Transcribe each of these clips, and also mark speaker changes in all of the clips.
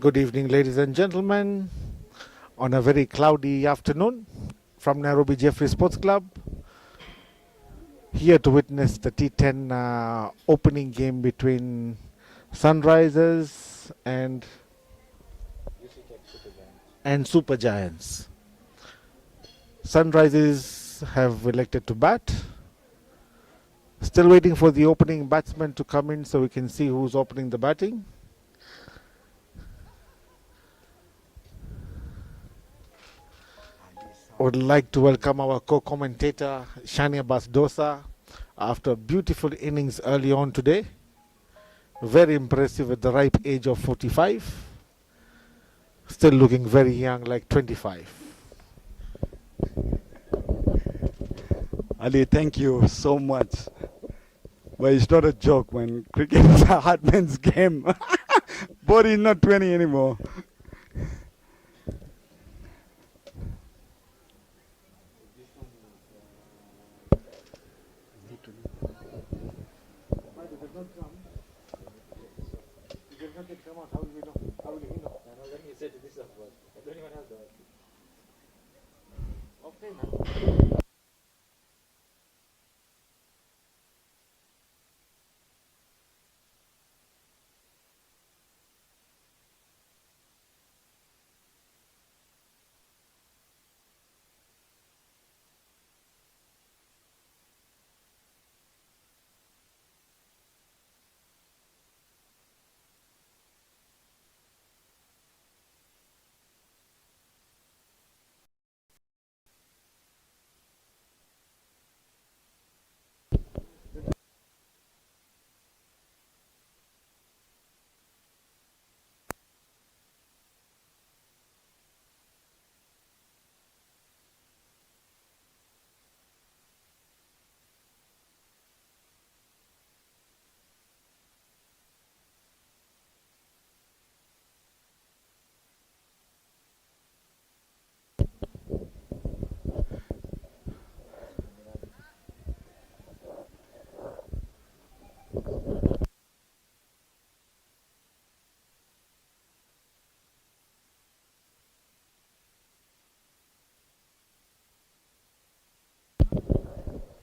Speaker 1: Good evening, ladies and gentlemen, on a very cloudy afternoon from Nairobi Jeffrey Sports Club. Here to witness the T10 opening game between Sunrisers and Super Giants. Sunrisers have elected to bat. Still waiting for the opening batsman to come in so we can see who's opening the batting. Would like to welcome our co-commentator Shania Basdosa after a beautiful innings early on today. Very impressive at the ripe age of 45. Still looking very young, like 25.
Speaker 2: Ali, thank you so much. But it's not a joke when cricket is a hard man's game. But he's not 20 anymore.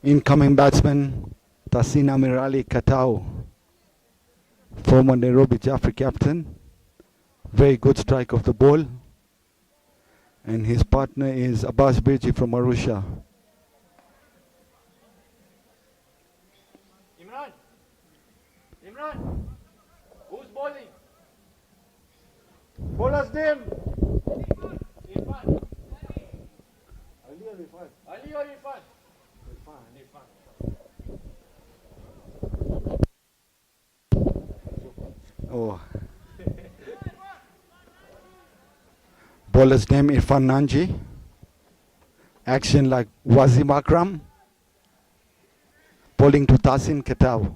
Speaker 2: Incoming batsman, Tassin Amirali Katau, former Nairobi Jaffrey captain. Very good strike of the ball. And his partner is Abbas Birji from Arusha.
Speaker 1: Imran, who's bowling? Bowler's name? Irfan. Ali or Irfan? Ali or Irfan?
Speaker 2: Oh. Bowler's name Irfan Nanji. Action like Wazim Akram. Bowling to Tassin Katau.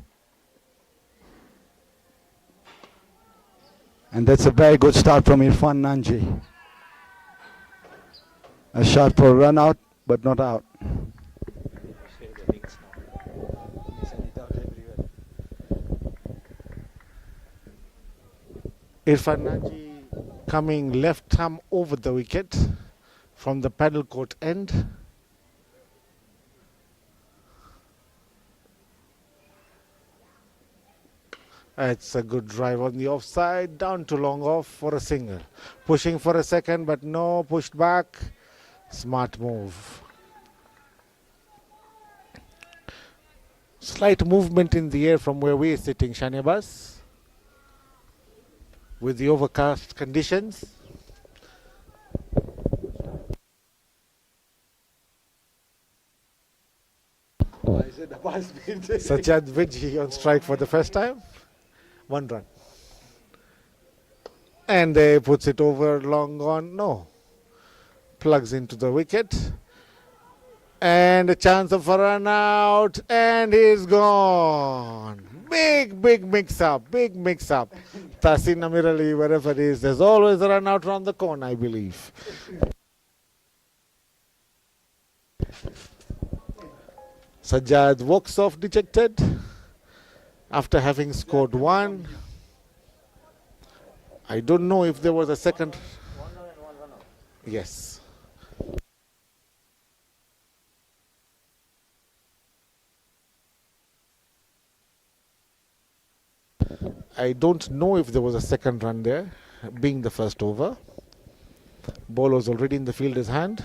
Speaker 2: And that's a very good start from Irfan Nanji. A shot for a run out, but not out.
Speaker 1: Irfan Nanji coming left arm over the wicket from the paddle court end. It's a good drive on the offside, down to long off for a single. Pushing for a second, but no, pushed back. Smart move. Slight movement in the air from where we are sitting, Shanibas, with the overcast conditions. Sajjad Vidji on strike for the first time. 1 run. And they puts it over, long on, no. Plugs into the wicket. And a chance of a run out, and he's gone. Big mix-up, big mix-up. Tassin Amirali, wherever it is, there's always a run out around the corner, I believe. Sajjad walks off dejected after having scored 1. I don't know if there was a second. Yes. I don't know if there was a second run there, being the first over. Ball was already in the fielder's hand.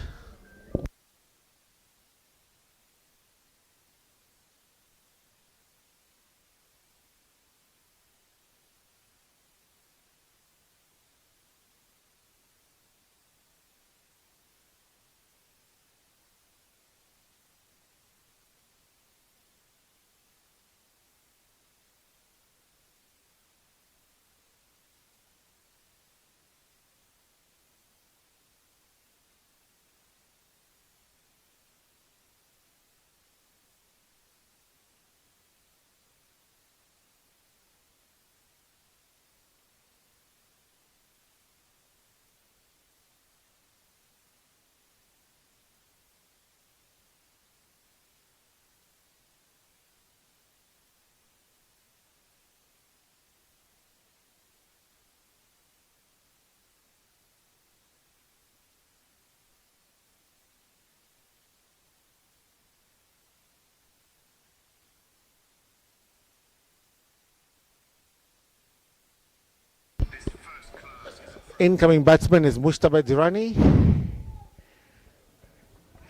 Speaker 1: Incoming batsman is Mushtaba Durrani.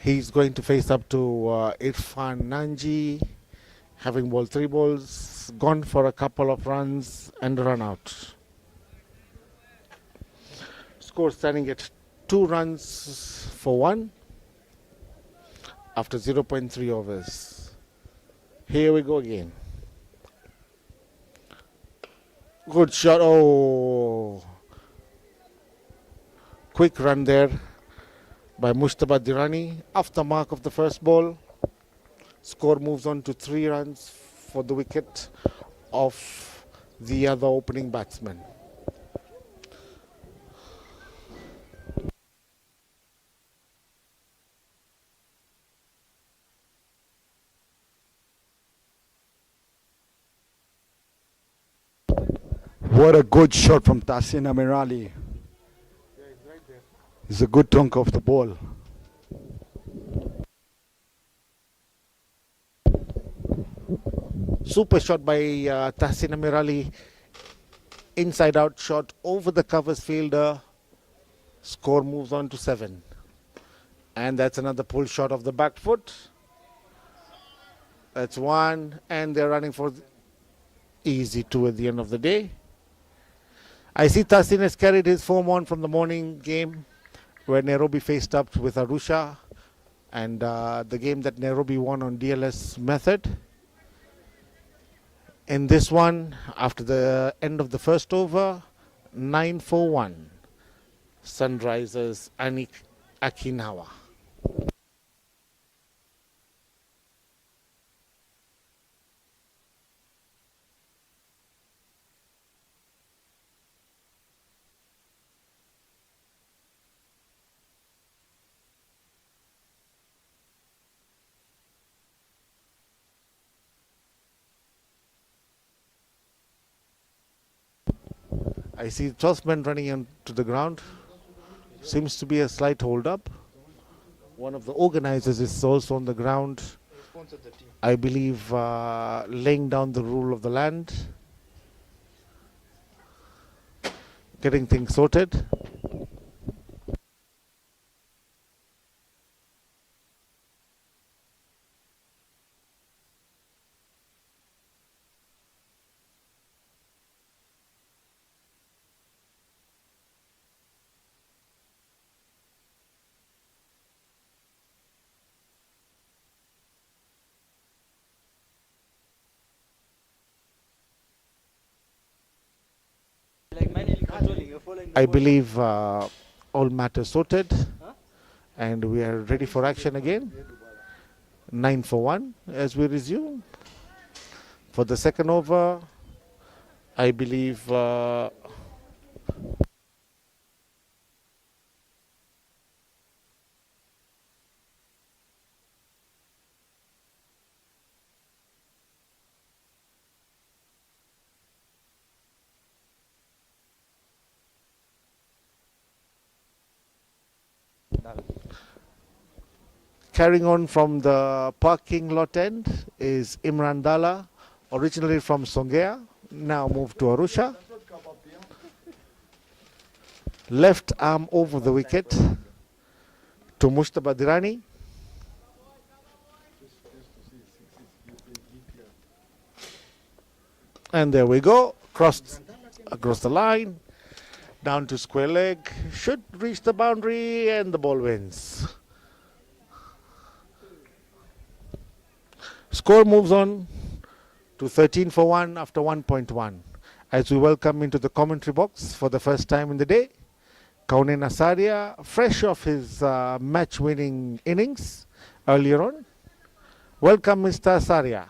Speaker 1: He's going to face up to Irfan Nanji, having bowled 3 balls, gone for a couple of runs and run out. Score standing at 2 runs for 1 after 0.3 overs. Here we go again. Good shot. Oh, quick run there by Mushtaba Durrani off the mark of the first ball. Score moves on to 3 runs for the wicket of the other opening batsman.
Speaker 2: What a good shot from Tahsin Amirali. It's a good tonk of the ball.
Speaker 1: Super shot by Tahsin Amirali. Inside out shot over the covers fielder. Score moves on to 7. And that's another pull shot of the back foot. That's 1. And they're running for easy 2 at the end of the day. I see Tahsin has carried his form on from the morning game where Nairobi faced up with Arusha, and the game that Nairobi won on DLS method. In this one, after the end of the first over, 9 for 1. Sunrisers Akinawa. I see 12th man running into the ground. Seems to be a slight hold up. One of the organizers is also on the ground, I believe, laying down the rule of the land, getting things sorted. I believe all matters sorted, and we are ready for action again. 9 for 1 as we resume. For the second over, I believe Carrying on from the parking lot end is Imran Dala, originally from Songea, now moved to Arusha. Left arm over the wicket to Mushtaba Dirani. And there we go, crossed across the line, down to square leg, should reach the boundary and the ball wins. Score moves on to 13 for 1 after 1.1. As we welcome into the commentary box for the first time in the day, Kaunen Asaria, fresh off his match-winning innings earlier on. Welcome, Mr. Asaria.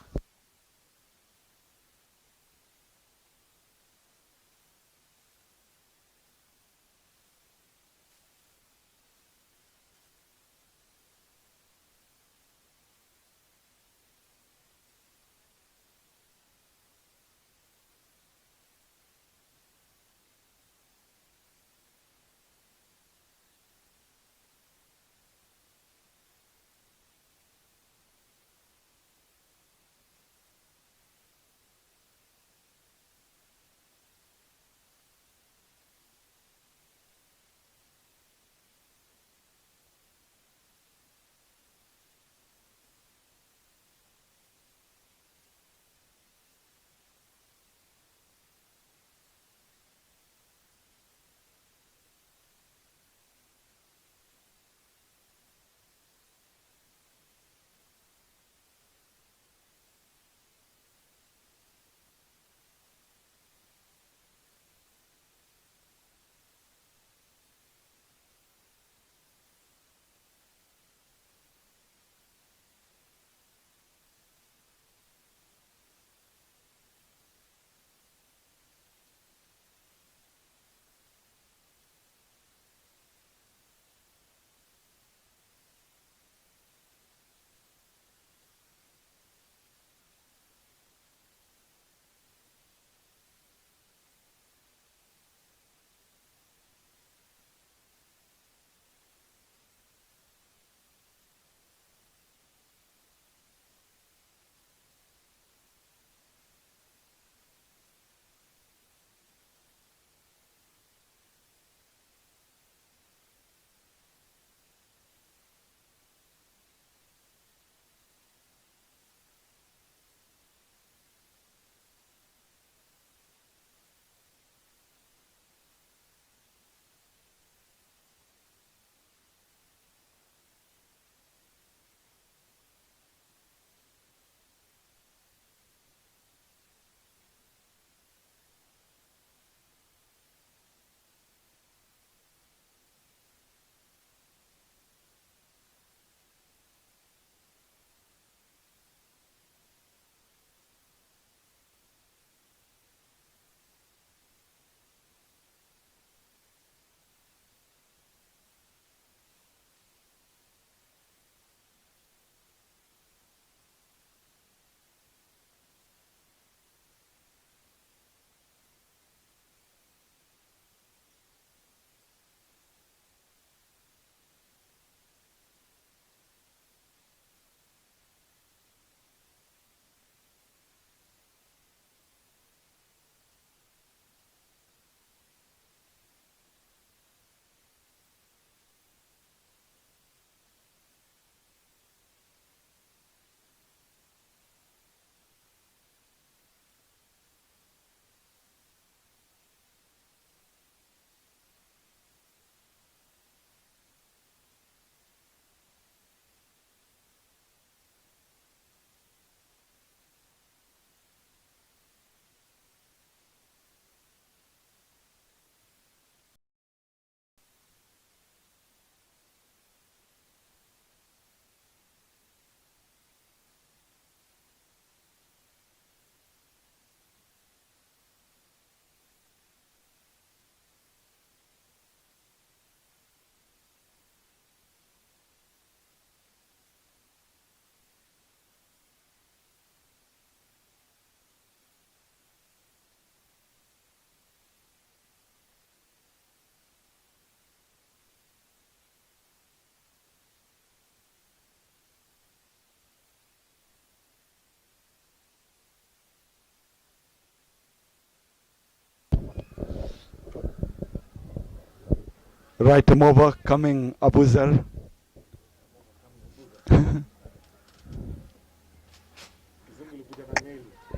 Speaker 2: Right him over, coming Abuzar.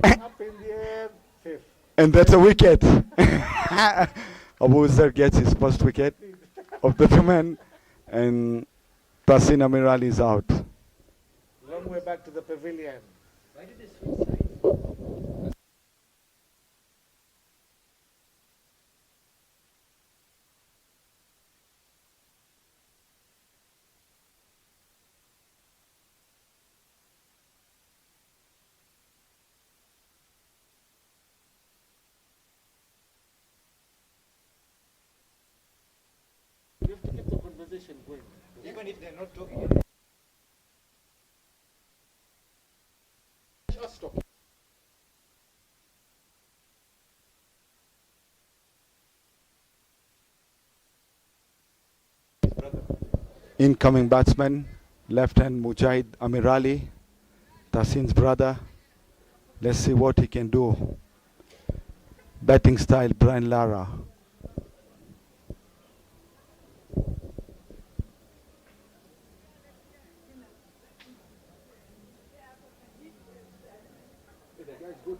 Speaker 1: Up in the air, safe.
Speaker 2: And that's a wicket. Abuzar gets his first wicket of the tournament, and Tasin Amiral is out.
Speaker 1: Long way back to the pavilion. You have to keep the conversation going.
Speaker 3: Even if they're not talking.
Speaker 1: Just stop.
Speaker 2: Incoming batsman, left hand Mujahid Amirali, Tasin's brother. Let's see what he can do. Batting style, Brian Lara.
Speaker 3: The guy's good.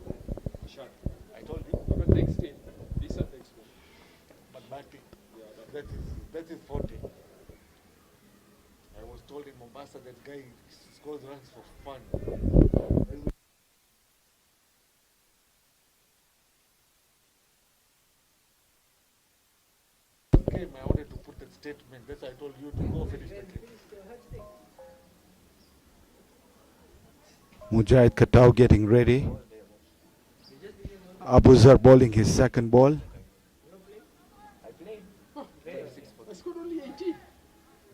Speaker 3: Shot. I told you. But next game. Decent next game.
Speaker 1: But batting,
Speaker 3: Yeah,
Speaker 1: that is 40. I was told in Mombasa that guy scores runs for fun. Game, I wanted to put that statement. That's why I told you to go finish the game.
Speaker 2: Mujahid Katau getting ready. Abuzar bowling his second ball.
Speaker 3: I scored only 18.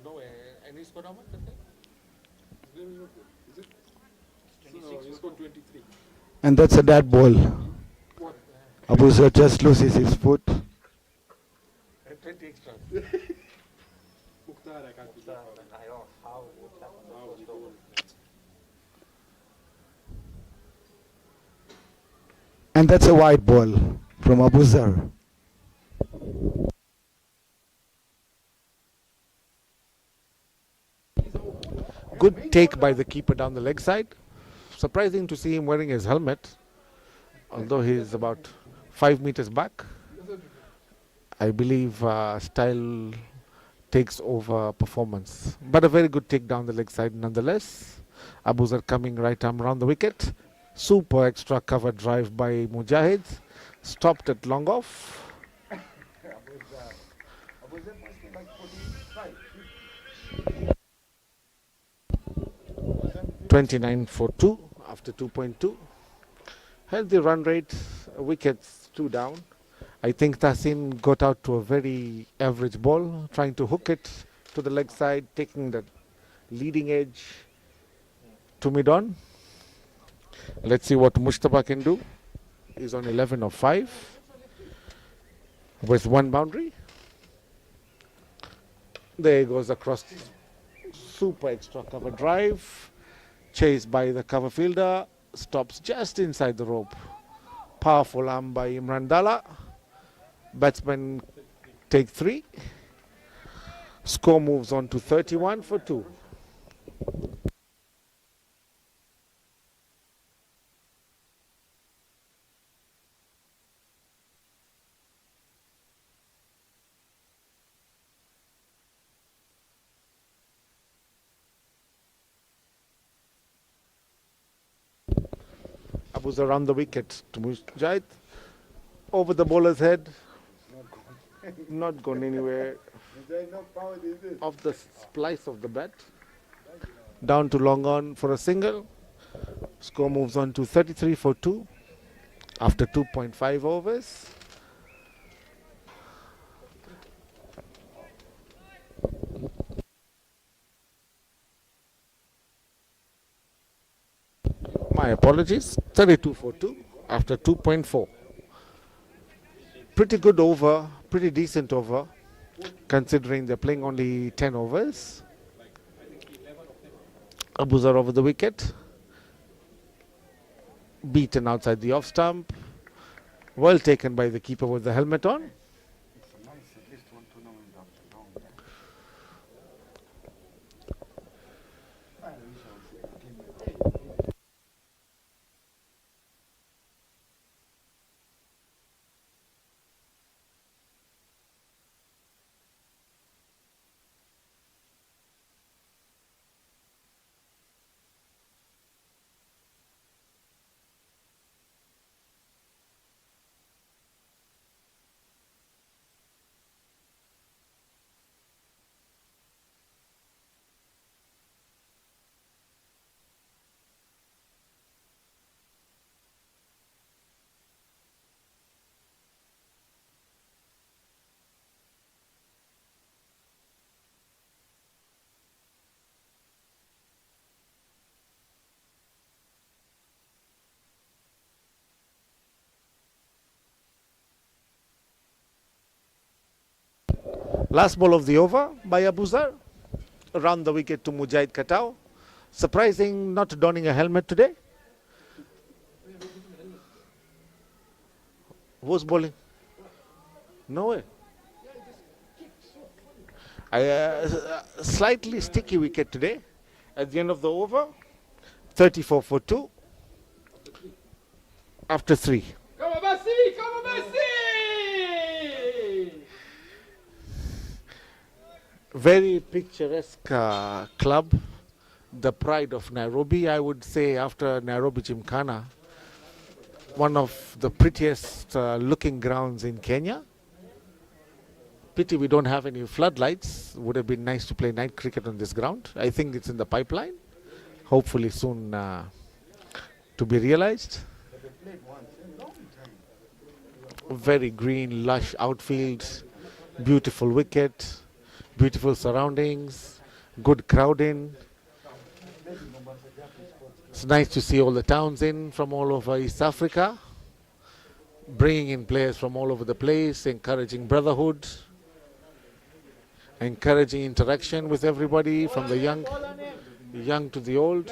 Speaker 1: No, and he scored how much that time?
Speaker 3: His name is not good. Is it? No, he scored 23.
Speaker 2: And that's a dead ball.
Speaker 3: What?
Speaker 2: Abuzar just loses his foot.
Speaker 1: And 20 extras.
Speaker 3: Mukhtar, I can't believe how he bowled.
Speaker 2: And that's a wide ball from Abuzar.
Speaker 1: Good take by the keeper down the leg side. Surprising to see him wearing his helmet, although he's about 5 meters back. I believe style takes over performance. But a very good take down the leg side nonetheless. Abuzar coming right arm around the wicket. Super extra cover drive by Mujahid. Stopped at long off. 29 for 2 after 2.2. Healthy run rate, wickets 2 down. I think Tasin got out to a very average ball, trying to hook it to the leg side, taking the leading edge to mid-on. Let's see what Mustafa can do. He's on 11 of 5 with 1 boundary. There he goes across. Super extra cover drive. Chased by the cover fielder. Stops just inside the rope. Powerful arm by Imran Dalla. Batsmen take 3. Score moves on to 31 for 2. Abuz around the wicket to Mujahid. Over the bowler's head. Not gone anywhere. Off the splice of the bat. Down to long on for a single. Score moves on to 33 for 2 after 2.5 overs. My apologies. 32 for 2 after 2.4. Pretty good over, pretty decent over, considering they're playing only 10 overs. Abuzar over the wicket. Beaten outside the off stump. Well taken by the keeper with the helmet on. Last ball of the over by Abuzar. Around the wicket to Mujahid Katao. Surprising not donning a helmet today. Who's bowling? No way. Slightly sticky wicket today. At the end of the over, 34 for 2. After 3.
Speaker 3: Come on, Messi! Come on, Messi!
Speaker 1: Very picturesque club. The pride of Nairobi, I would say, after Nairobi Gymkhana. One of the prettiest looking grounds in Kenya. Pity we don't have any floodlights. Would have been nice to play night cricket on this ground. I think it's in the pipeline. Hopefully soon to be realized. Very green, lush outfield, beautiful wicket, beautiful surroundings, good crowding. It's nice to see all the towns in from all over East Africa, bringing in players from all over the place, encouraging brotherhood, encouraging interaction with everybody from the young to the old.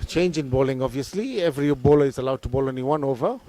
Speaker 1: Change in bowling, obviously. Every bowler is allowed to bowl only one over.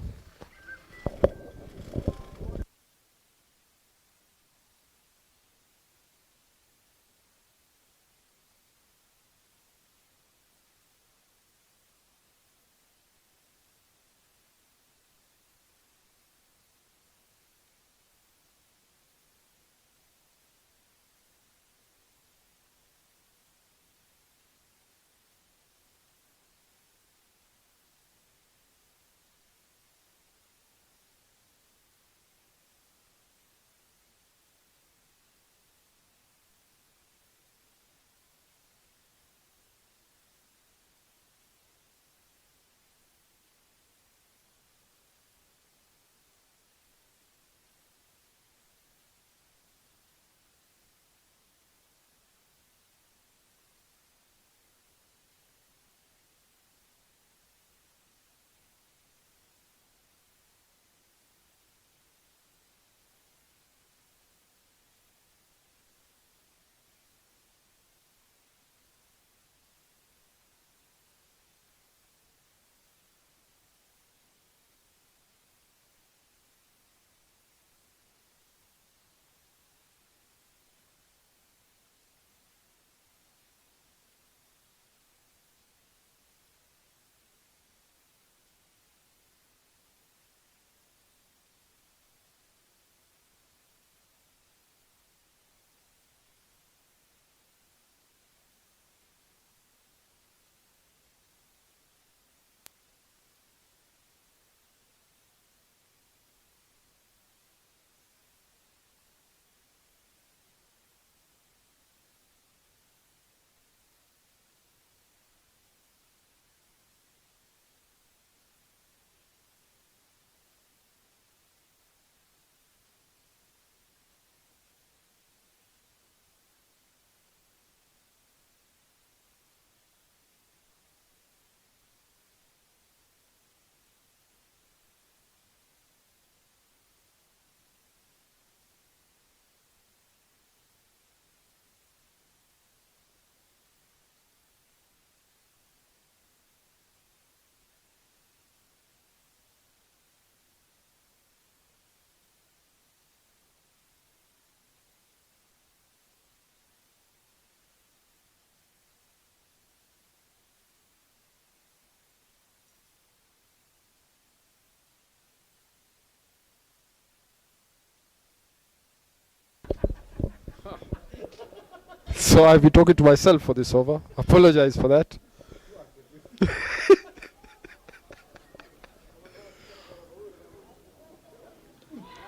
Speaker 3: So I've been talking to myself for this over. Apologize for that.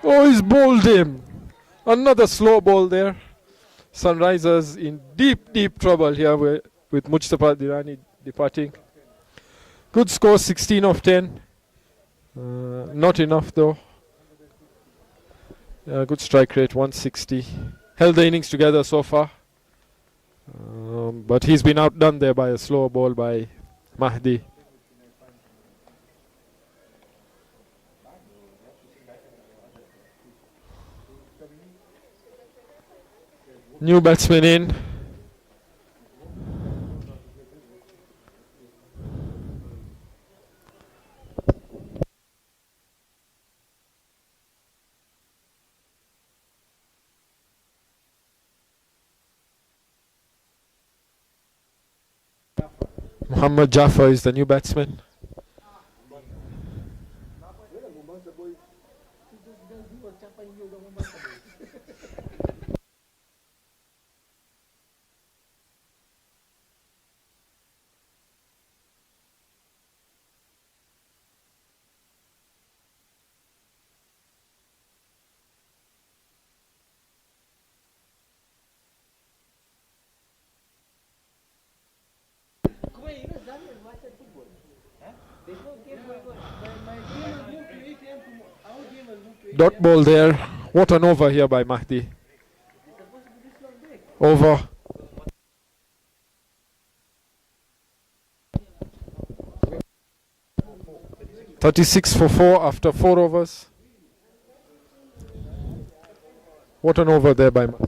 Speaker 3: Oh, he's bowled him. Another slow ball there. Sunrisers in deep trouble here with Mujtaba Dirani departing. Good score, 16 of 10. Not enough though. Good strike rate, 160. held the innings together so far. But he's been outdone there by a slower ball by Mahdi. New batsman in. Muhammad Jaffer is the new batsman. Dot ball there. What an over here by Mahdi. Over. .36 for 4 after 4 overs. What an over there by Mahdi.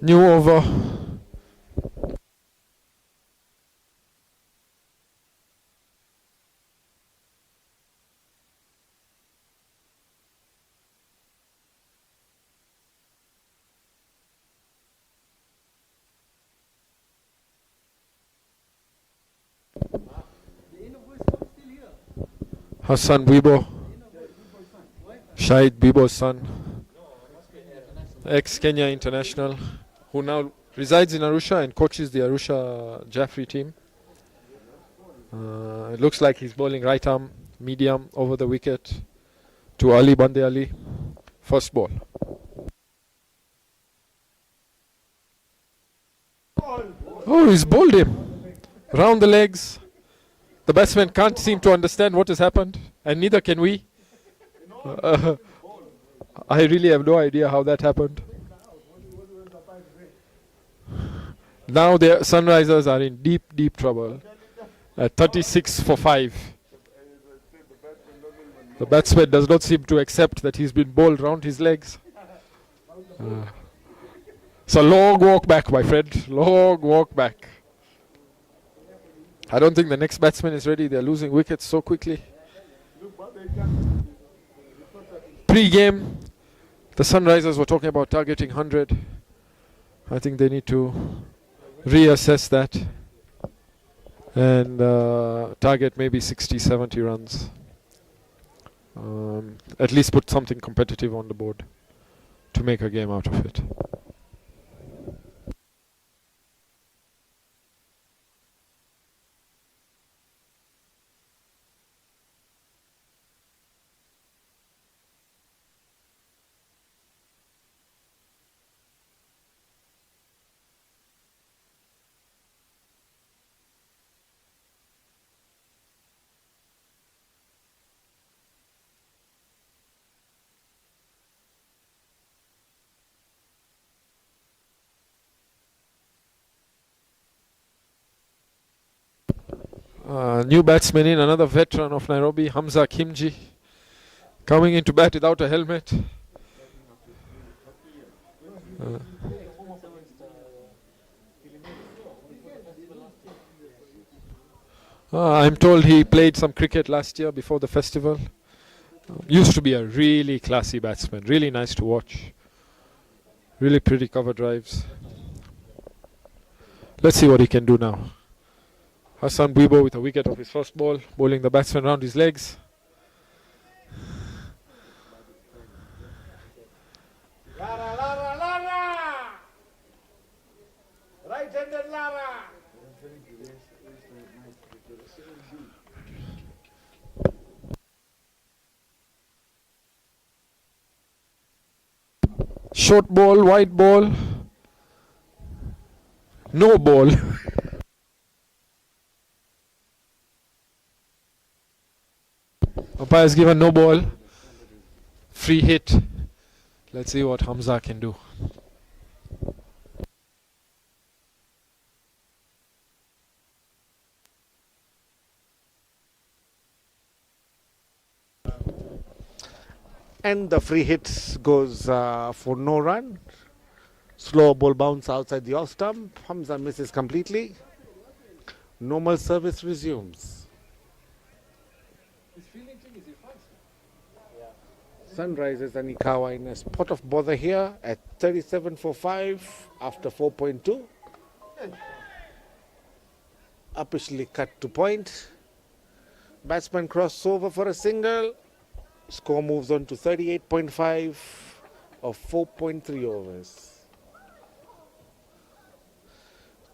Speaker 3: New over. Hassan Bibo, Shahid Bibo's son, ex-Kenya international, who now resides in Arusha and coaches the Arusha Jaffrey team. It looks like he's bowling right arm, medium, over the wicket to Ali Bande Ali. First ball. Oh, he's bowled him. Round the legs. The batsman can't seem to understand what has happened, and neither can we. I really have no idea how that happened. Now the Sunrisers are in deep, deep trouble. 36 for 5. The batsman does not seem to accept that he's been bowled round his legs. It's a long walk back, my friend. Long walk back. I don't think the next batsman is ready. They're losing wickets so quickly. Pre-game, the Sunrisers were talking about targeting 100. I think they need to reassess that and target maybe 60, 70 runs. At least put something competitive on the board to make a game out of it. New batsman in, another veteran of Nairobi, Hamza Kimji, coming into bat without a helmet. I'm told he played some cricket last year before the festival. Used to be a really classy batsman, really nice to watch. Really pretty cover drives. Let's see what he can do now. Hassan Bibo with a wicket of his first ball, bowling the batsman round his legs.
Speaker 1: Lara, Lara, Lara! Right-handed Lara!
Speaker 3: Short ball, wide ball, no ball. Umpire has given no ball. Free hit. Let's see what Hamza can do.
Speaker 1: And the free hit goes for no run. Slow ball bounce outside the off stump. Hamza misses completely. Normal service resumes. Sunrisers and Ikawa in a spot of bother here at 37 for 5 after 4.2. Officially cut to point. Batsman crosses over for a single. Score moves on to 38.5 of 4.3 overs.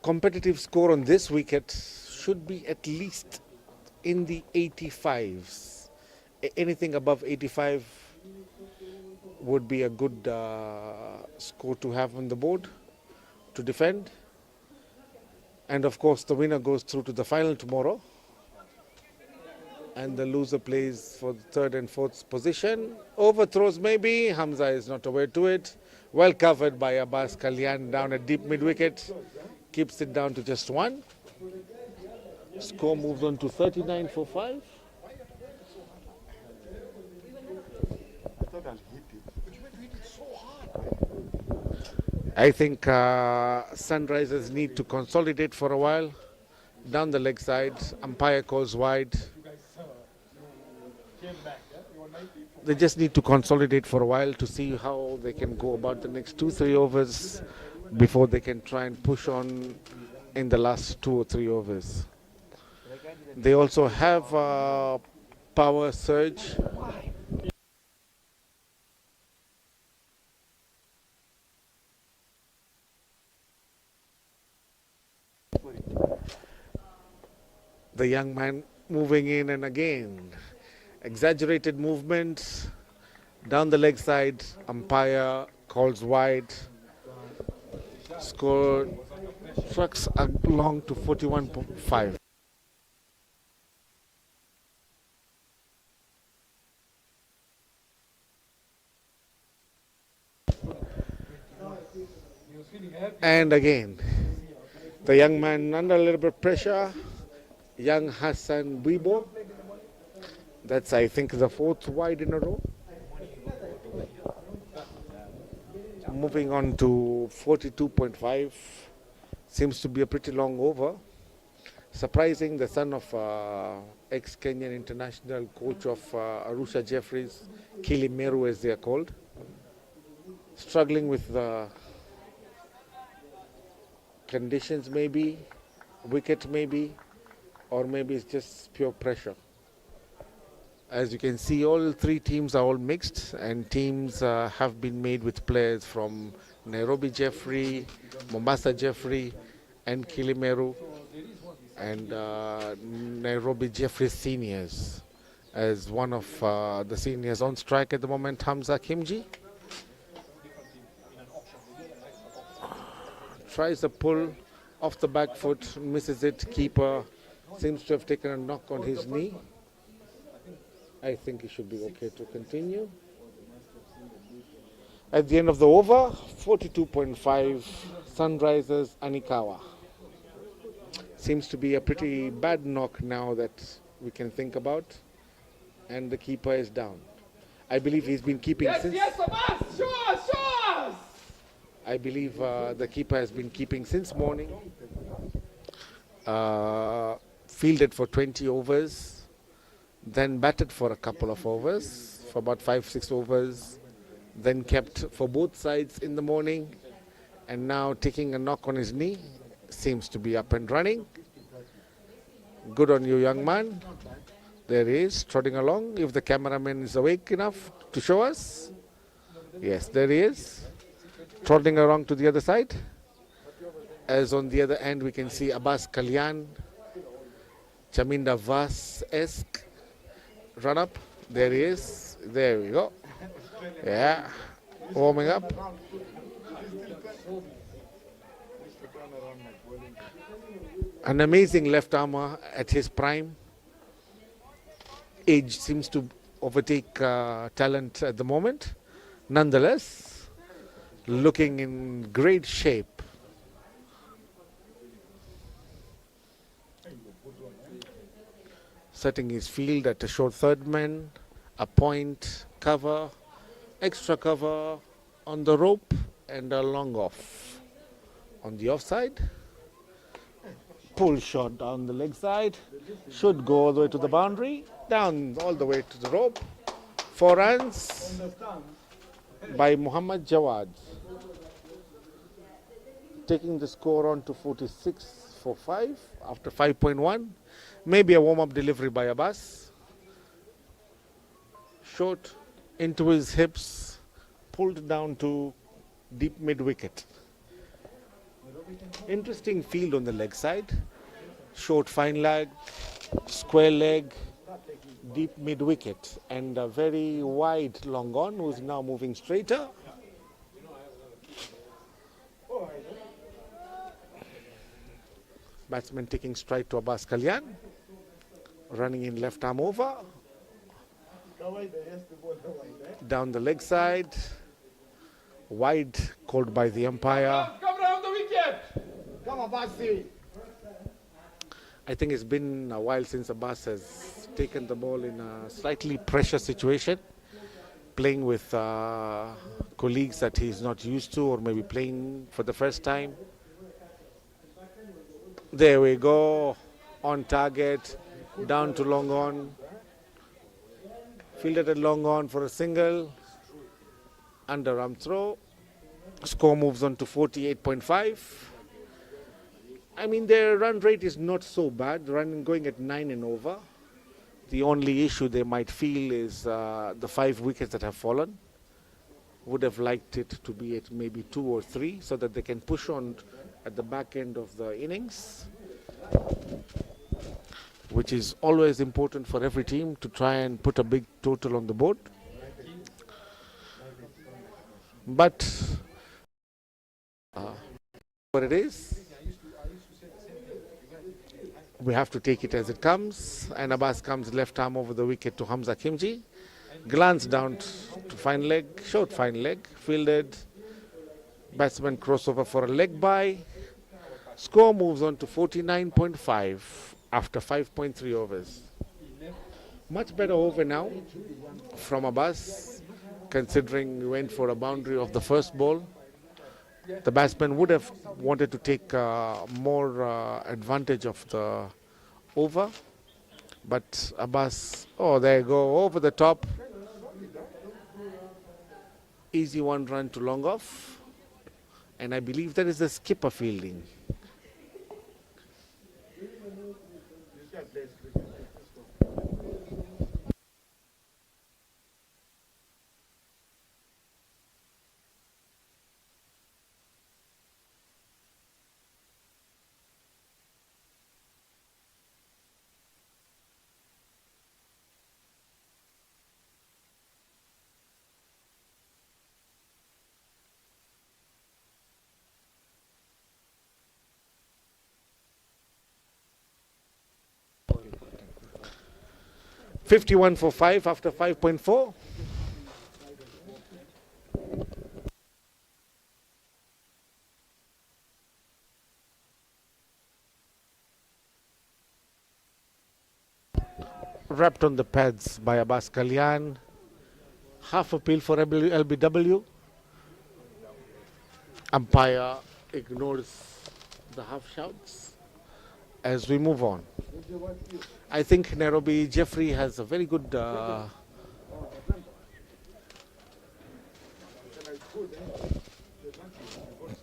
Speaker 1: Competitive score on this wicket should be at least in the 85s. Anything above 85 would be a good score to have on the board to defend. And of course the winner goes through to the final tomorrow. And the loser plays for the third and fourth position. Overthrows maybe. Hamza is not aware to it. Well covered by Abbas Kalyan down at deep mid-wicket. Keeps it down to just one. Score moves on to 39 for 5. I think Sunrisers need to consolidate for a while. Down the leg side. Umpire calls wide. They just need to consolidate for a while to see how they can go about the next 2-3 overs before they can try and push on in the last 2 or 3 overs. They also have power surge. The young man moving in and again. Exaggerated movements. Down the leg side, umpire calls wide. Score trucks along to 41.5. And again, the young man under a little bit of pressure. Young Hassan Bibo. That's, I think, the 4th wide in a row. Moving on to 42.5. Seems to be a pretty long over. Surprising, the son of ex-Kenyan international coach of Arusha Jeffries, Kilimeru as they are called. Struggling with the conditions maybe, wicket maybe, or maybe it's just pure pressure. As you can see, all 3 teams are all mixed, and teams have been made with players from Nairobi Jeffrey, Mombasa Jeffrey, and Kilimeru, and Nairobi Jeffrey seniors. As one of the seniors on strike at the moment, Hamza Kimji. Tries a pull off the back foot, misses it. Keeper seems to have taken a knock on his knee. I think he should be okay to continue. At the end of the over, 42.5, Sunrisers Anikawa. Seems to be a pretty bad knock now that we can think about. And the keeper is down. I believe he's been keeping since...
Speaker 3: Yes, Abbas! Show us! Show us!
Speaker 1: I believe the keeper has been keeping since morning. Fielded for 20 overs. Then batted for a couple of overs, for about 5-6 overs, then kept for both sides in the morning, and now taking a knock on his knee. Seems to be up and running. Good on you, young man. There he is, trotting along. If the cameraman is awake enough to show us. Yes, there he is, trotting along to the other side. As on the other end, we can see Abbas Kalyan, Chaminda Vas-esque run up. There he is. There we go. Yeah. warming up. An amazing left armer at his prime. Age seems to overtake talent at the moment. Nonetheless, looking in great shape. Setting his field at a short third man, a point, cover, extra cover on the rope, and a long off. On the offside, pull shot down the leg side, should go all the way to the boundary, down all the way to the rope. 4 runs by Muhammad Jawad, taking the score on to 46 for 5 after 5.1. Maybe a warm-up delivery by Abbas. Short into his hips, pulled down to deep mid-wicket. Interesting field on the leg side. Short fine leg, square leg, deep mid-wicket, and a very wide long on who's now moving straighter. Batsman taking stride to Abbas Kalyan, running in left arm over, down the leg side, wide called by the umpire.
Speaker 3: Come round the wicket.
Speaker 1: I think it's been a while since Abbas has taken the ball in a slightly pressure situation, playing with colleagues that he's not used to, or maybe playing for the first time. There we go, on target, down to long on, fielded at long on for a single, underarm throw. Score moves on to 48.5. I mean, their run rate is not so bad, going at 9 and over. The only issue they might feel is the 5 wickets that have fallen. Would have liked it to be at maybe 2 or 3 so that they can push on at the back end of the innings, which is always important for every team to try and put a big total on the board. But what it is, we have to take it as it comes. And Abbas comes left arm over the wicket to Hamza Kimji. Glance down to fine leg, short fine leg, fielded. Batsman crossover for a leg by. Score moves on to 49.5 after 5.3 overs. Much better over now from Abbas, considering we went for a boundary of the first ball. The batsman would have wanted to take more advantage of the over, but Abbas, oh, there you go, over the top. Easy 1 run to long off, and I believe that is the skipper fielding. $51 for 5 after 5.4. Wrapped on the pads by Abbas Kalyan. Half appeal for LBW. Umpire ignores the half shouts as we move on. I think Nairobi Jeffrey has a very good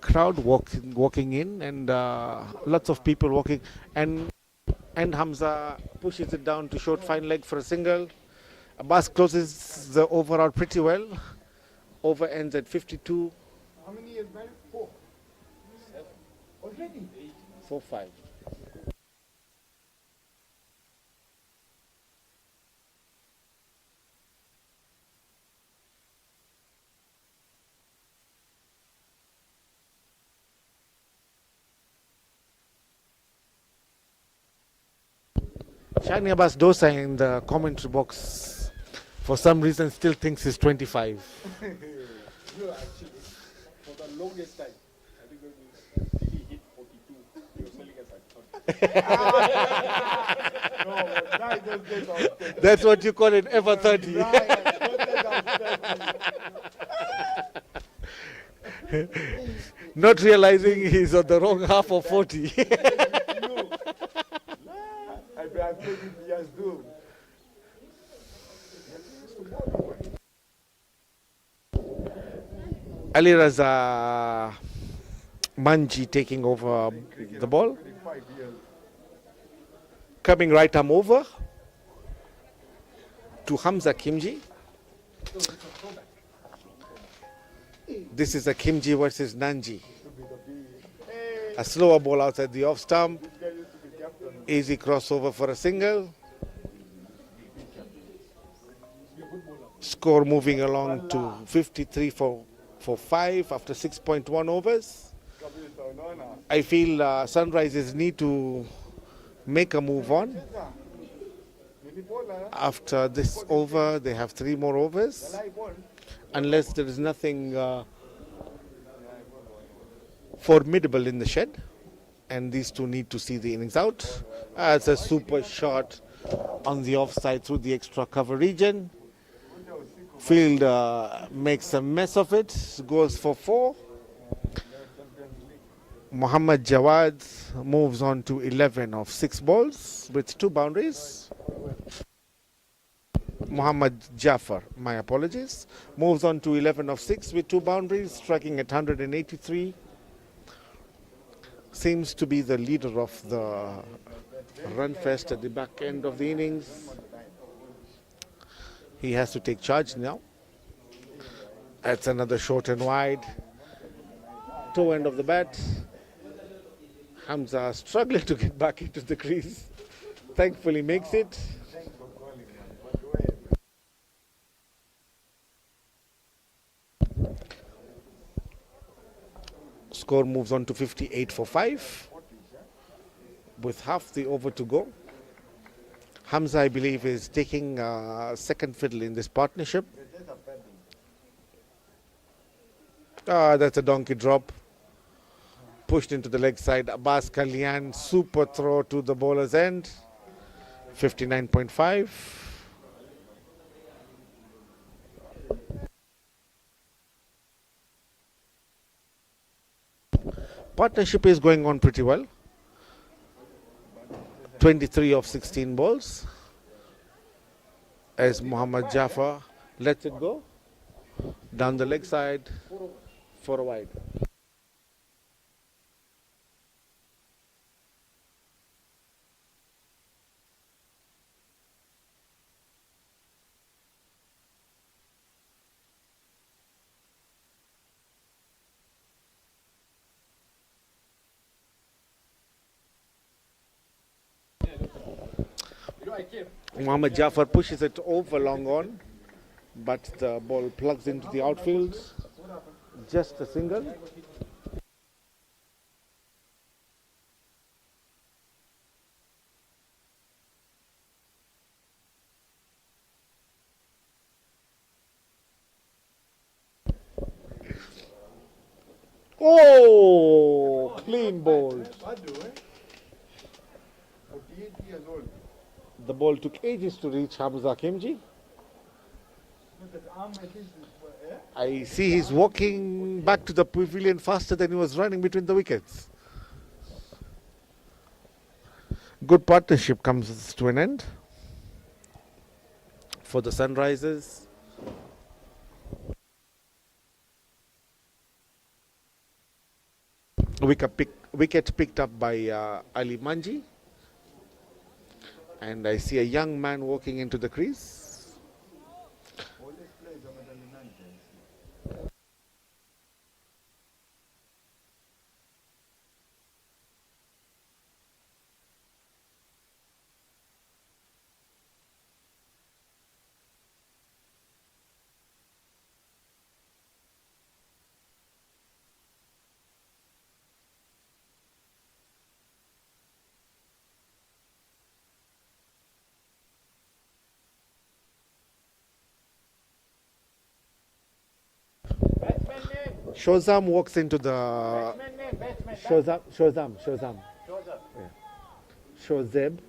Speaker 1: crowd walking in, and lots of people walking, and Hamza pushes it down to short fine leg for a single. Abbas closes the over out pretty well. Over ends at 52.
Speaker 4: How many years married? 4. 7. Already?
Speaker 1: 4, 5. Shani Abbas Dosa in the commentary box for some reason still thinks he's 25.
Speaker 4: No, actually, for the longest time, I think when he hit 42, he was telling us at 30. No, but now he just gets out 30.
Speaker 1: That's what you call it, ever 30.
Speaker 4: Now he has gotten out 30.
Speaker 1: Not realizing he's on the wrong half of 40.
Speaker 4: You. I told him he has do.
Speaker 1: Ali Raza Manji taking over the ball.
Speaker 4: 5 years.
Speaker 1: Coming right arm over to Hamza Kimji. This is a Kimji versus Nanji. A slower ball outside the off stump. Easy crossover for a single. Score moving along to 53 for 5 after 6.1 overs. I feel Sunrisers need to make a move on. After this over, they have 3 more overs. Unless there is nothing formidable in the shed. And these two need to see the innings out. It's a super shot on the offside through the extra cover region. Field makes a mess of it, goes for 4. Muhammad Jawad moves on to 11 of 6 balls with 2 boundaries. Muhammad Jafar, my apologies, moves on to 11 of 6 with 2 boundaries, striking at 183. Seems to be the leader of the run fest at the back end of the innings. He has to take charge now. That's another short and wide. Toe end of the bat. Hamza struggling to get back into the crease. Thankfully makes it. Score moves on to 58 for 5 with half the over to go. Hamza, I believe, is taking second fiddle in this partnership. That's a donkey drop. Pushed into the leg side. Abbas Kalyan, super throw to the bowler's end. 59.5. Partnership is going on pretty well. 23 of 16 balls. As Muhammad Jafar lets it go. Down the leg side. For a wide. Muhammad Jafar pushes it over long on, but the ball plugs into the outfield. Just a single. Oh, clean ball.
Speaker 4: 48 years old.
Speaker 1: The ball took ages to reach Hamza Kimji. I see he's walking back to the pavilion faster than he was running between the wickets. Good partnership comes to an end for the Sunrisers. Wicket picked up by Ali Manji. And I see a young man walking into the crease. Shozam walks into the Shozam. Yeah. Shozeb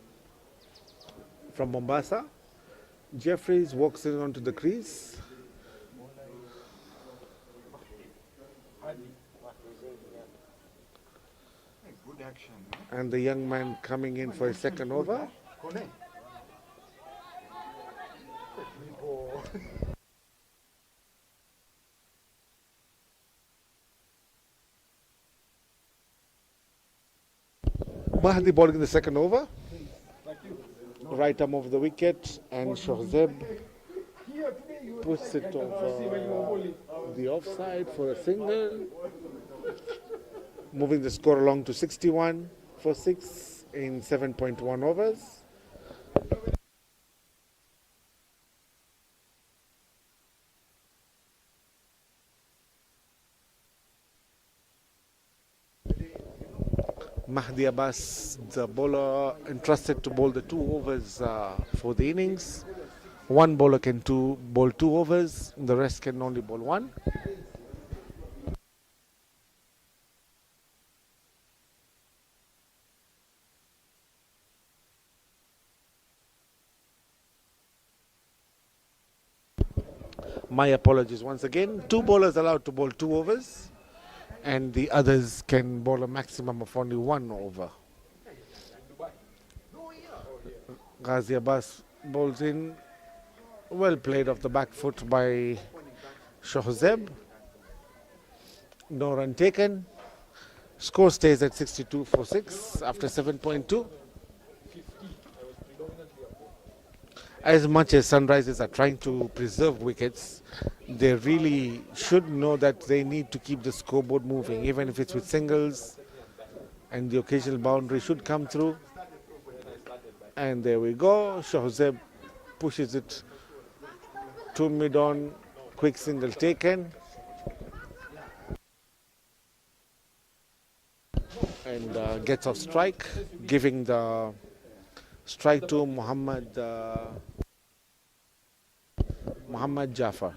Speaker 1: from Mombasa. Jeffries walks in onto the crease. And the young man coming in for his second over. Mahdi bowling in the second over. Right arm over the wicket, and Shohzeb puts it over the offside for a single, moving the score along to 61 for 6 in 7.1 overs. Mahdi Abbas, the bowler entrusted to bowl the 2 overs for the innings. One bowler can bowl 2 overs, the rest can only bowl one. My apologies once again. 2 bowlers allowed to bowl 2 overs, and the others can bowl a maximum of only 1 over. Ghazi Abbas bowls in, well played off the back foot by Shohzeb. No run taken. Score stays at 62 for 6 after 7.2. As much as Sunrisers are trying to preserve wickets, they really should know that they need to keep the scoreboard moving, even if it's with singles, and the occasional boundary should come through. And there we go. Shohzeb pushes it to mid-on, quick single taken. And gets off strike, giving the strike to Muhammad Jafar.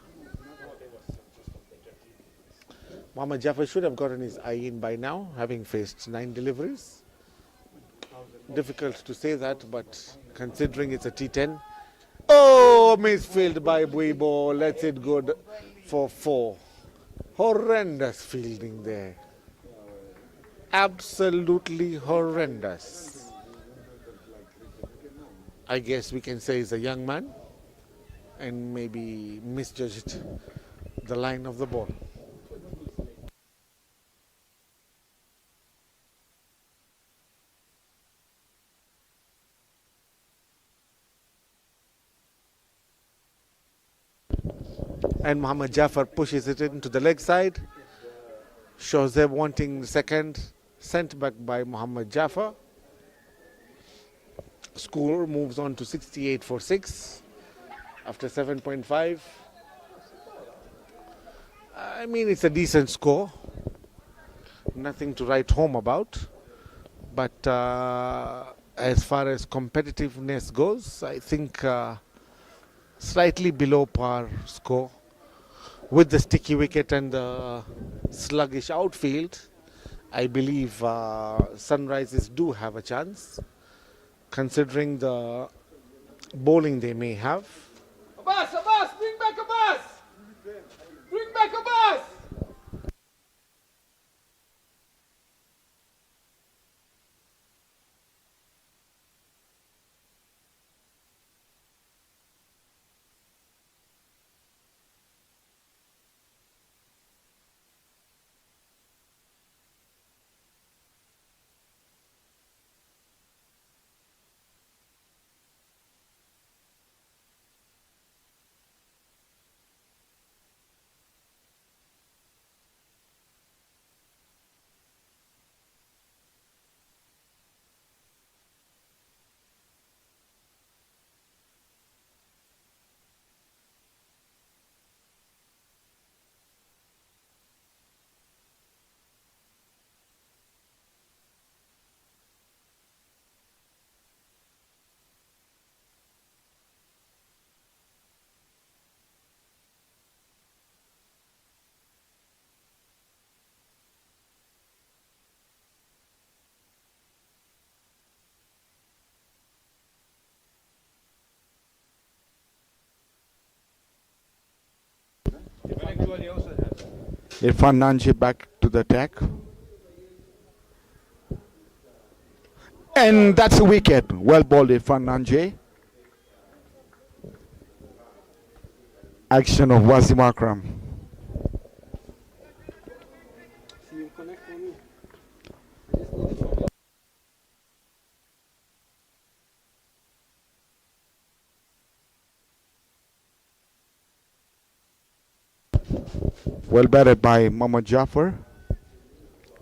Speaker 1: Muhammad Jafar should have gotten his eye in by now, having faced 9 deliveries. Difficult to say that, but considering it's a T10. Oh, misfield by Buibo. Lets it go for 4. Horrendous fielding there. Absolutely horrendous. I guess we can say he's a young man and maybe misjudged the line of the ball. And Muhammad Jafar pushes it into the leg side. Shohzeb wanting the second, sent back by Muhammad Jafar. Score moves on to 68 for 6 after 7.5. I mean, it's a decent score. Nothing to write home about. But as far as competitiveness goes, I think slightly below par score. With the sticky wicket and the sluggish outfield, I believe Sunrisers do have a chance, considering the bowling they may have.
Speaker 3: Abbas, bring back Abbas! Bring back Abbas!
Speaker 2: Irfan Nanji back to the attack. And that's a wicket. Well bowled, Irfan Nanji. Action of Wasim Akram. Well batted by Mohammad Jafar.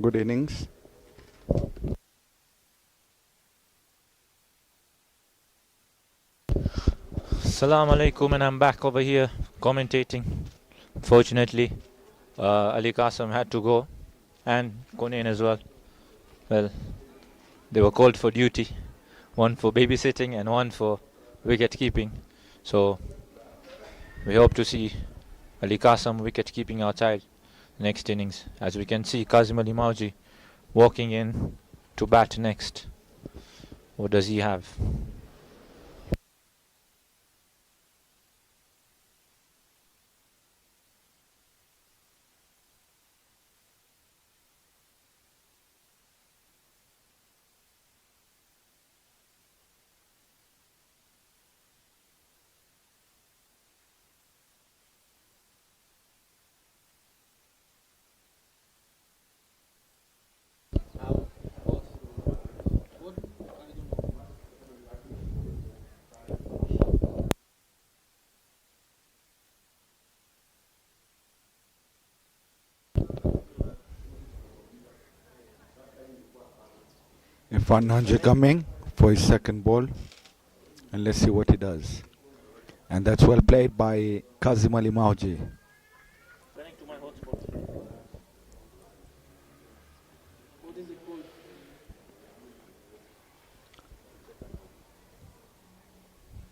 Speaker 2: Good innings.
Speaker 5: Assalamu alaikum, and I'm back over here commentating. Fortunately, Ali Qasim had to go, and Konen as well. Well, they were called for duty, one for babysitting and one for wicket keeping. So we hope to see Ali Qasim wicket keeping outside next innings. As we can see, Kazim Ali Mauji walking in to bat next. What does he have?
Speaker 2: Irfan Nanji coming for his second ball. And let's see what he does. And that's well played by Kazim Ali Mauji.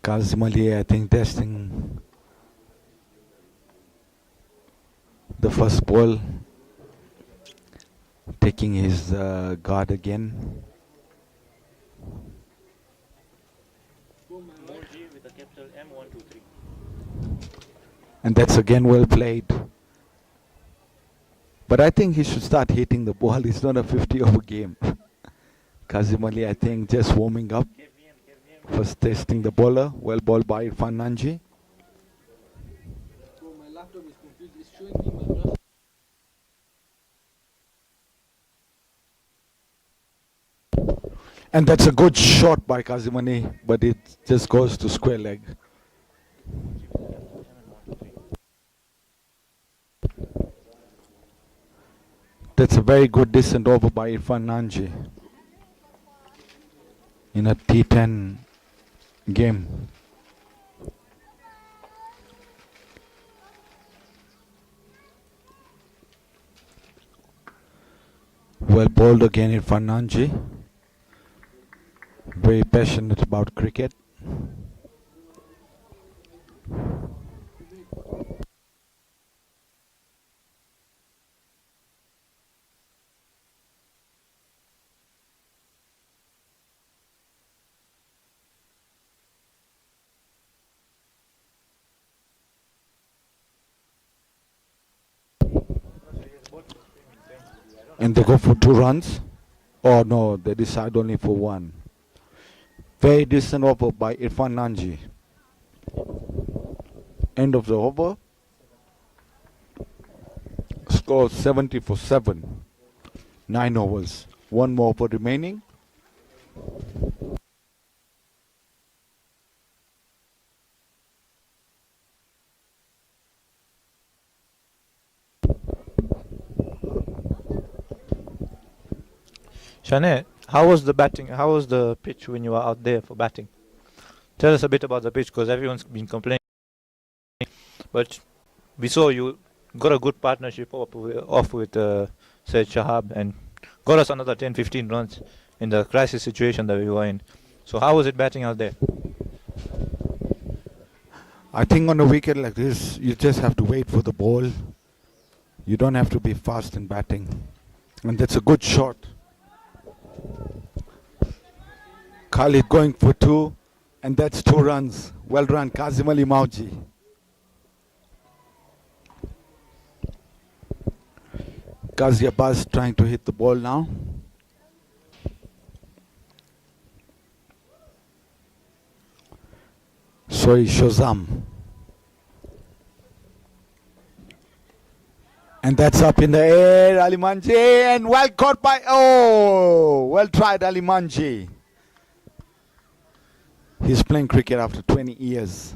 Speaker 2: Kazim Ali, I think, testing the first ball, taking his guard again.
Speaker 5: With a capital M123.
Speaker 2: And that's again well played. But I think he should start hitting the ball. It's not a 50-over game. Kazim Ali, I think, just warming up. First testing the bowler. Well bowled by Irfan Nanji.
Speaker 4: So my laptop is confused. It's showing me Madras.
Speaker 2: And that's a good shot by Kazim Ali, but it just goes to square leg. That's a very good decent over by Irfan Nanji in a T10 game. Well bowled again Irfan Nanji. Very passionate about cricket. And they go for 2 runs. Oh no, they decide only for 1. Very decent over by Irfan Nanji. End of the over. Score 70 for 7. 9 overs. 1 more over remaining.
Speaker 5: Shane, how was the batting? How was the pitch when you were out there for batting? Tell us a bit about the pitch, because everyone's been complaining. But we saw you got a good partnership off with Said Shahab and got us another 10-15 runs in the crisis situation that we were in. So how was it batting out there?
Speaker 2: I think on a wicket like this, you just have to wait for the ball. You don't have to be fast in batting. And that's a good shot. Khalid going for 2, and that's 2 runs. Well run, Kazim Ali Mauji. Ghaziabad trying to hit the ball now. Sorry, Shazam. And that's up in the air, Ali Manji, and well caught by, oh, well tried Ali Manji. He's playing cricket after 20 years.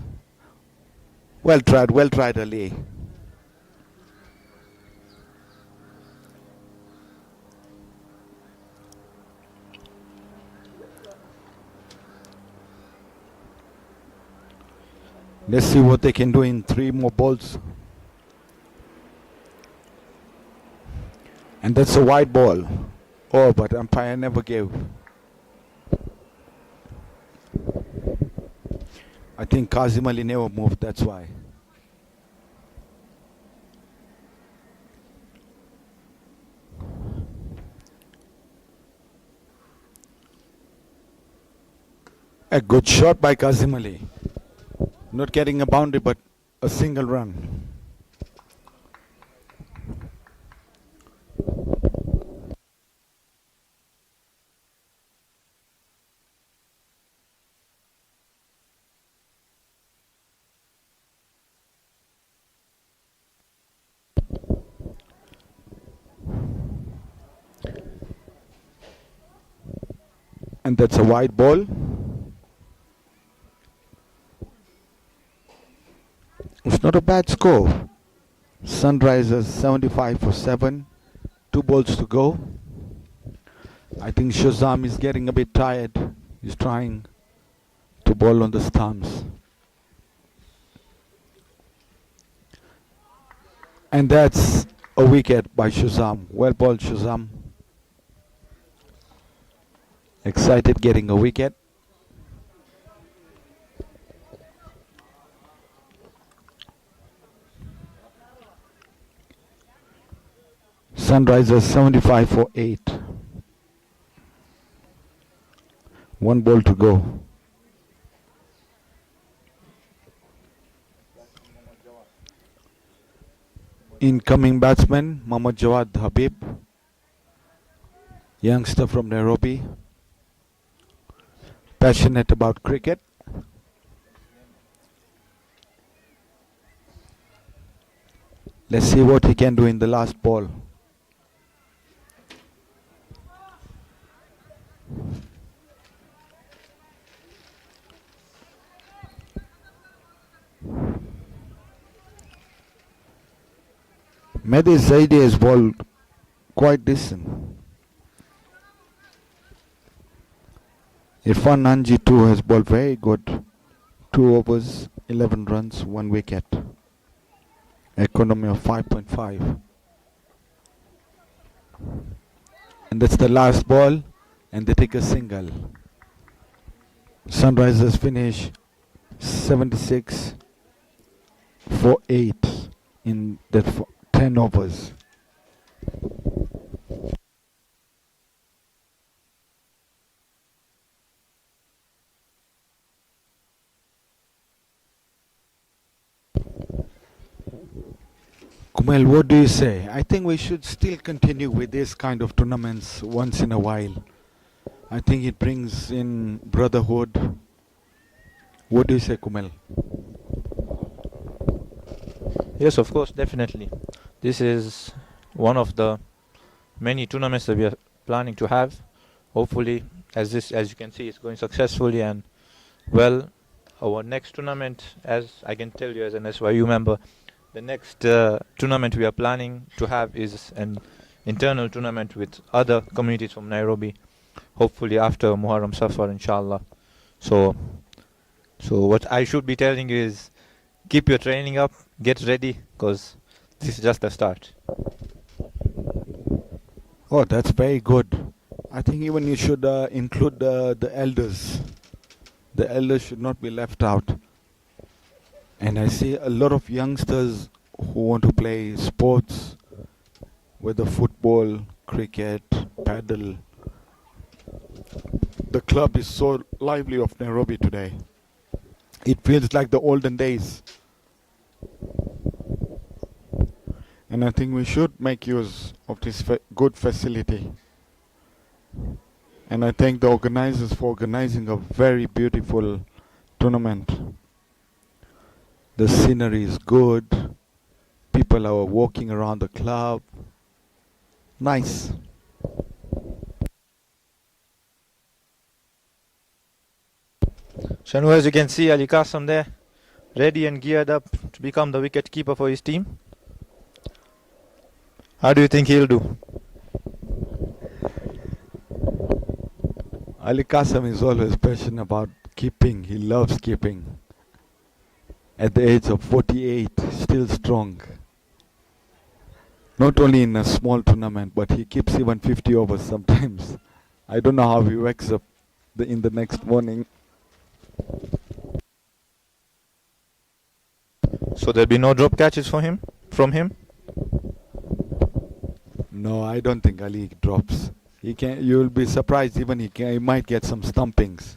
Speaker 2: Well tried Ali. Let's see what they can do in 3 more balls. And that's a wide ball. Oh, but umpire never gave. I think Kazim Ali never moved, that's why. A good shot by Kazim Ali. Not getting a boundary, but a single run. And that's a wide ball. It's not a bad score. Sunrisers 75 for 7. 2 balls to go. I think Shazam is getting a bit tired. He's trying to bowl on the stumps. And that's a wicket by Shazam. Well bowled, Shazam. Excited getting a wicket. Sunrisers 75 for 8. 1 ball to go. Incoming batsman Mohammad Jawad Habib, youngster from Nairobi, passionate about cricket. Let's see what he can do in the last ball. Mehdi Zaidi has bowled quite decent. Irfan Nanji too has bowled very good. 2 overs, 11 runs, 1 wicket. Economy of 5.5. And that's the last ball, and they take a single. Sunrisers finish 76 for 8 in that 10 overs. Kumail, what do you say? I think we should still continue with this kind of tournaments once in a while. I think it brings in brotherhood. What do you say, Kumail?
Speaker 5: Yes, of course, definitely. This is one of the many tournaments that we are planning to have. Hopefully, as you can see, it's going successfully, and well, our next tournament, as I can tell you as an SYU member, the next tournament we are planning to have is an internal tournament with other communities from Nairobi, hopefully after Muharram Safar, inshallah. So what I should be telling you is keep your training up, get ready, because this is just the start.
Speaker 2: Oh, that's very good. I think even you should include the elders. The elders should not be left out. And I see a lot of youngsters who want to play sports, whether football, cricket, paddle. The club is so lively of Nairobi today. It feels like the olden days. And I think we should make use of this good facility. And I thank the organizers for organizing a very beautiful tournament. The scenery is good. People are walking around the club. Nice.
Speaker 5: Shanu, as you can see, Ali Kasam there, ready and geared up to become the wicket keeper for his team. How do you think he'll do?
Speaker 2: Ali Kasam is always passionate about keeping. He loves keeping. At the age of 48, still strong. Not only in a small tournament, but he keeps even 50 overs sometimes. I don't know how he wakes up in the next morning.
Speaker 5: So there'll be no drop catches from him?
Speaker 2: No, I don't think Ali drops. You'll be surprised even he might get some stumpings.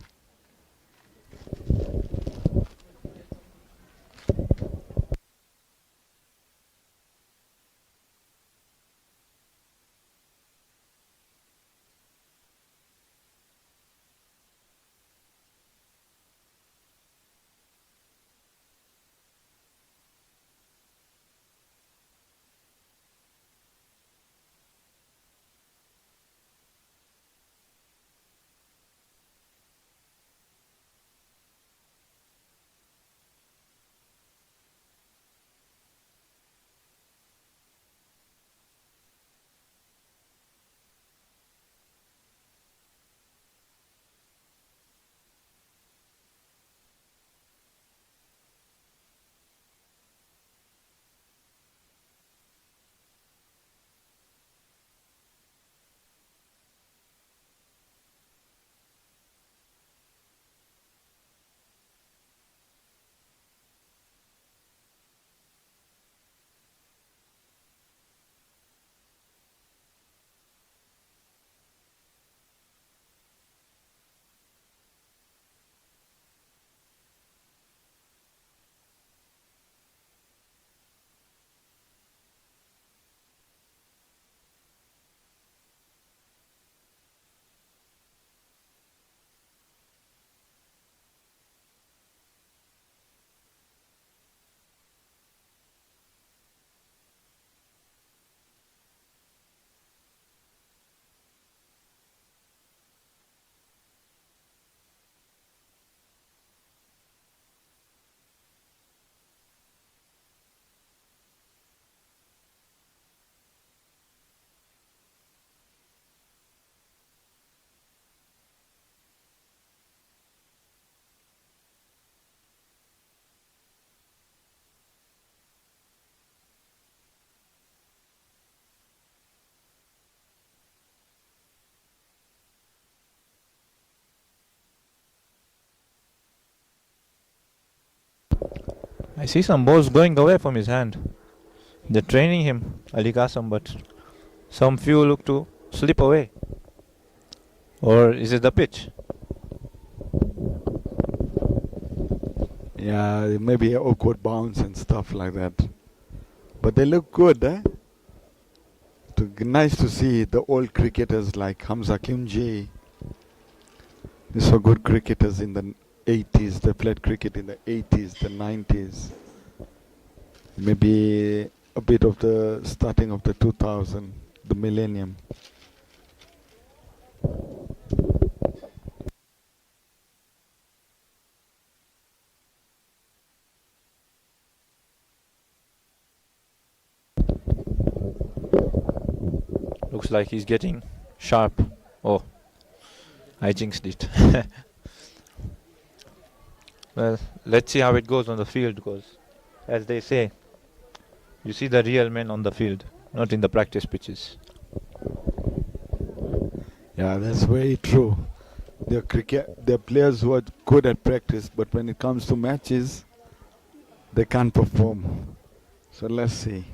Speaker 5: I see some balls going away from his hand. They're training him, Ali Kasam, but some few look to slip away. Or is it the pitch?
Speaker 2: Yeah, maybe an awkward bounce and stuff like that. But they look good, eh? Nice to see the old cricketers like Hamza Kimji. These were good cricketers in the 80s. They played cricket in the 80s, the 90s. Maybe a bit of the starting of the 2000, the millennium.
Speaker 5: Looks like he's getting sharp. Oh, I jinxed it. Well, let's see how it goes on the field, because as they say, you see the real men on the field, not in the practice pitches.
Speaker 2: Yeah, that's very true. They're players who are good at practice, but when it comes to matches, they can't perform. So let's see.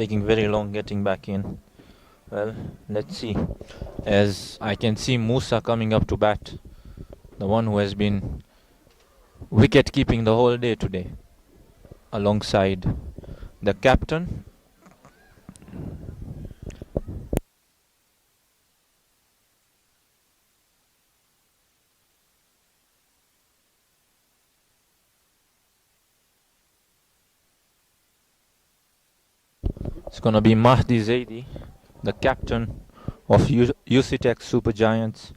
Speaker 5: taking very long getting back in. Well, let's see. As I can see Musa coming up to bat, the one who has been wicket keeping the whole day today, alongside the captain. It's gonna be Mahdi Zaidi, the captain of Yusitex Super Giants,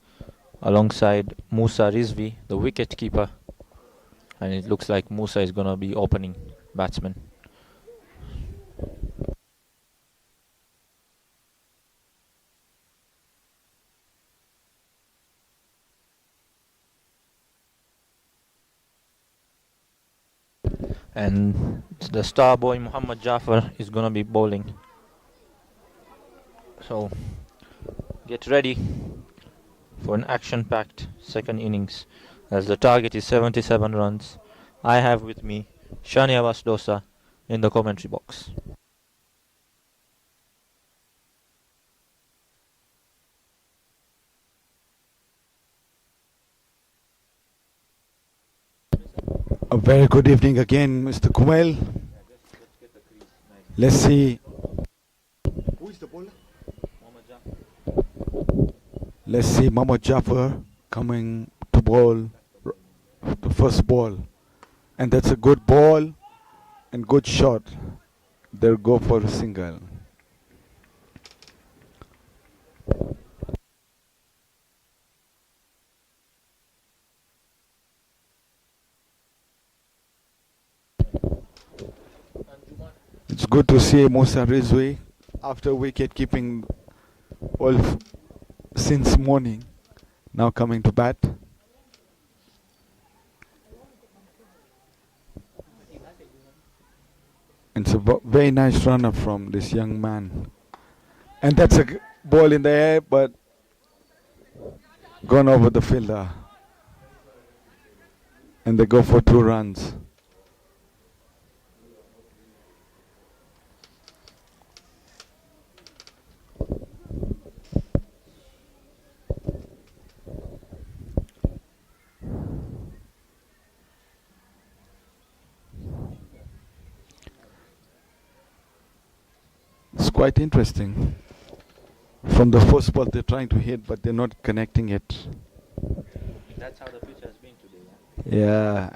Speaker 5: alongside Musa Rizvi, the wicket keeper. And it looks like Musa is gonna be opening batsman. And the star boy Muhammad Jafar is gonna be bowling. So get ready for an action-packed second innings, as the target is 77 runs. I have with me Shani Abbas Dosa in the commentary box.
Speaker 2: A very good evening again, Mr. Kumail. Let's see.
Speaker 1: Who is the bowler?
Speaker 2: Let's see Mohammad Jafar coming to bowl the first ball. And that's a good ball and good shot. They'll go for a single. It's good to see Musa Rizwi after wicket keeping all since morning, now coming to bat. It's a very nice runner from this young man. And that's a ball in the air, but gone over the fielder. And they go for 2 runs. It's quite interesting. From the first ball they're trying to hit, but they're not connecting it.
Speaker 5: That's how the pitch has been today.
Speaker 2: Yeah,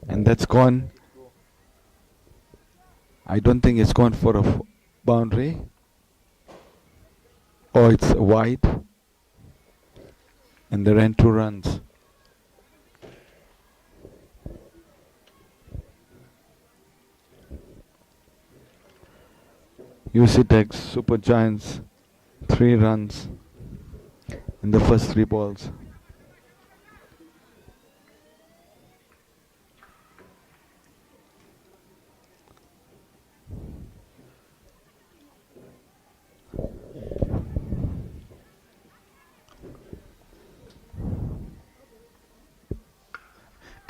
Speaker 2: and that's gone. I don't think it's gone for a boundary. Or it's wide. And they ran 2 runs. Yusitex Super Giants 3 runs in the first 3 balls.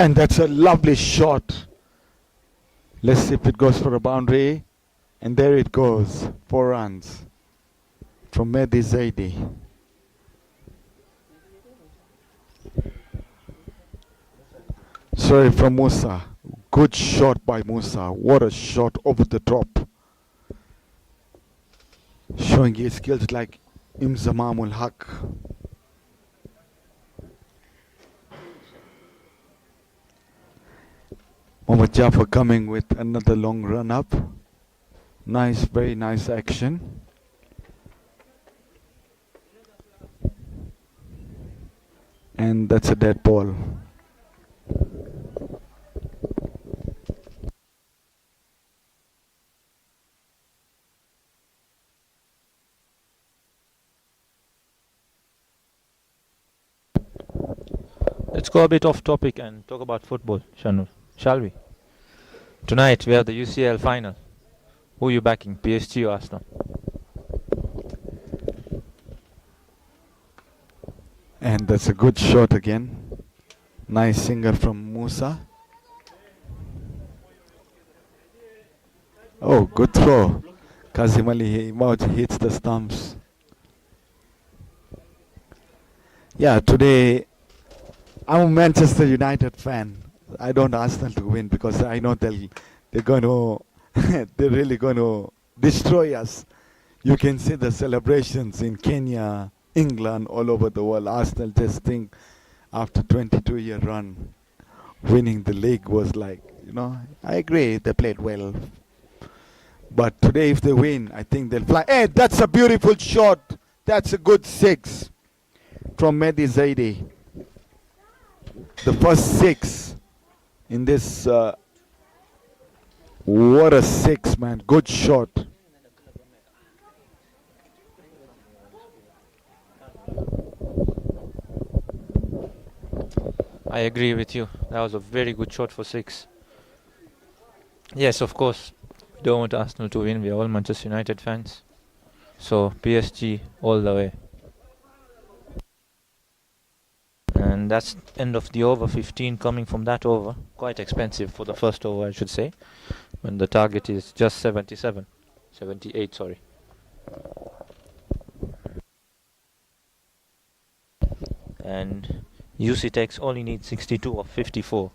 Speaker 2: And that's a lovely shot. Let's see if it goes for a boundary. And there it goes. 4 runs from Mahdi Zaidi. Sorry, from Musa. Good shot by Musa. What a shot over the top. Showing his skills like Imzamamul Haq. Mohammad Jafar coming with another long run up. Nice, very nice action. And that's a dead ball.
Speaker 5: Let's go a bit off topic and talk about football, shall we? Tonight we have the UCL final. Who are you backing, PSG or Arsenal?
Speaker 2: And that's a good shot again. Nice single from Musa. Oh, good throw. Kazim Ali hits the stumps. Yeah, today I'm a Manchester United fan. I don't ask them to win because I know they're going to they're really going to destroy us. You can see the celebrations in Kenya, England, all over the world. Arsenal just think after 22-year run, winning the league was like, I agree they played well. But today if they win, I think they'll fly. Hey, that's a beautiful shot. That's a good six from Mehdi Zaidi. The first six in this, what a six, man. Good shot.
Speaker 5: I agree with you. That was a very good shot for 6. Yes, of course. We don't want Arsenal to win. We are all Manchester United fans. So PSG all the way. And that's end of the over. 15 coming from that over. Quite expensive for the first over, I should say. When the target is just 77. 78, sorry. And Yusitex only needs 62 of 54.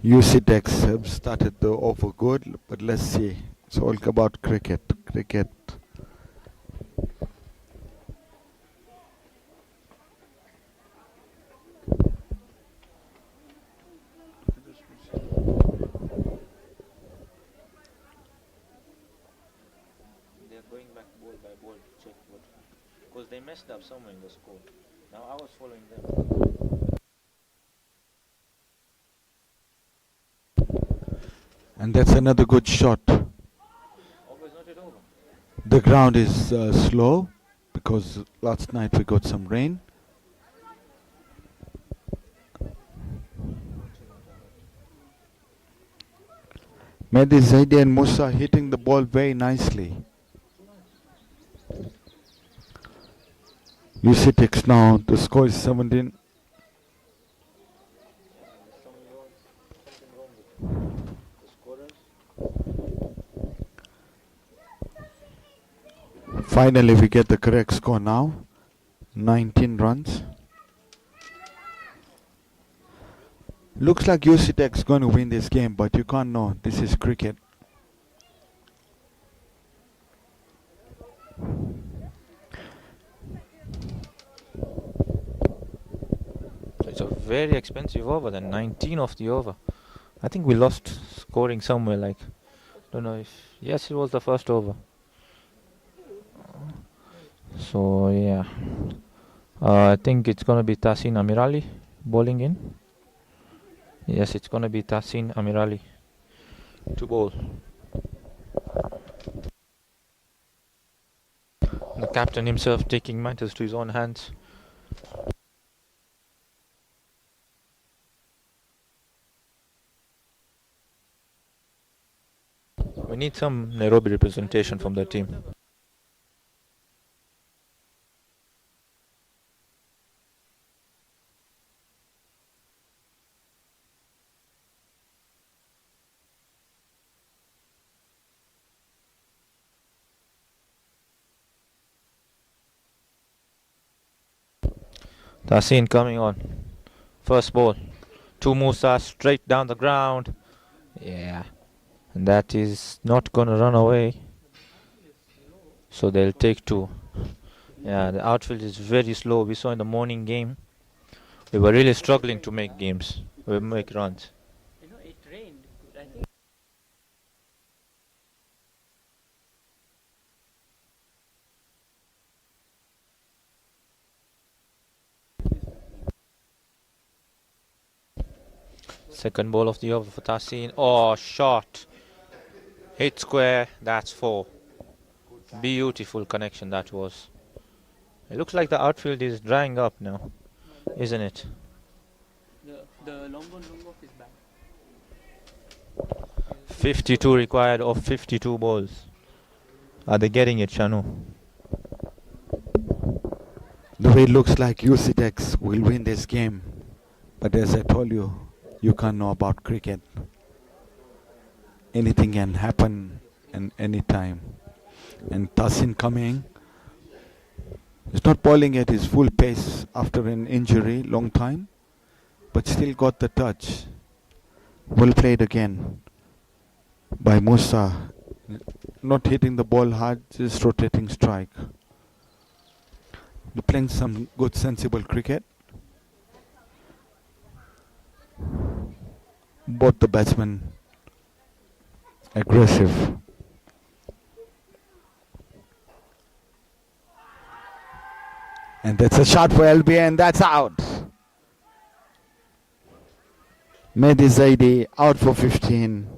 Speaker 2: Yusitex have started the over good, but let's see. It's all about cricket. Cricket.
Speaker 5: They're going back ball by ball to check what, because they messed up somewhere in the score. Now I was following them.
Speaker 2: And that's another good shot.
Speaker 5: Over is not yet over.
Speaker 2: The ground is slow because last night we got some rain. Mehdi Zaidi and Musa hitting the ball very nicely. Yusitex now, the score is 17. Finally we get the correct score now. 19 runs. Looks like Yusitex going to win this game, but you can't know. This is cricket.
Speaker 5: It's a very expensive over, then 19 of the over. I think we lost scoring somewhere, like, don't know if, yes, it was the first over. So yeah, I think it's gonna be Tasin Amirali bowling in. Yes, it's gonna be Tasin Amirali to bowl. The captain himself taking matters to his own hands. We need some Nairobi representation from the team. Tasin coming on. First ball. To Musa, straight down the ground. Yeah. And that is not gonna run away. So they'll take 2. Yeah, the outfield is very slow. We saw in the morning game, we were really struggling to make games. We make runs.
Speaker 6: It rained. I think
Speaker 5: Second ball of the over for Tasin. Oh, shot. Hit square. That's 4. Beautiful connection that was. It looks like the outfield is drying up now, isn't it?
Speaker 6: the long off is back.
Speaker 5: 52 required of 52 balls. Are they getting it, Shanu?
Speaker 2: The way it looks like Yusitex will win this game. But as I told you, you can't know about cricket. anything can happen in any time. And Tasin coming, he's not bowling at his full pace after an injury, long time, but still got the touch. Well played again by Musa. Not hitting the ball hard, just rotating strike. They're playing some good sensible cricket. Both the batsmen aggressive. And that's a shot for LB and that's out. Mehdi Zaidi out for 15.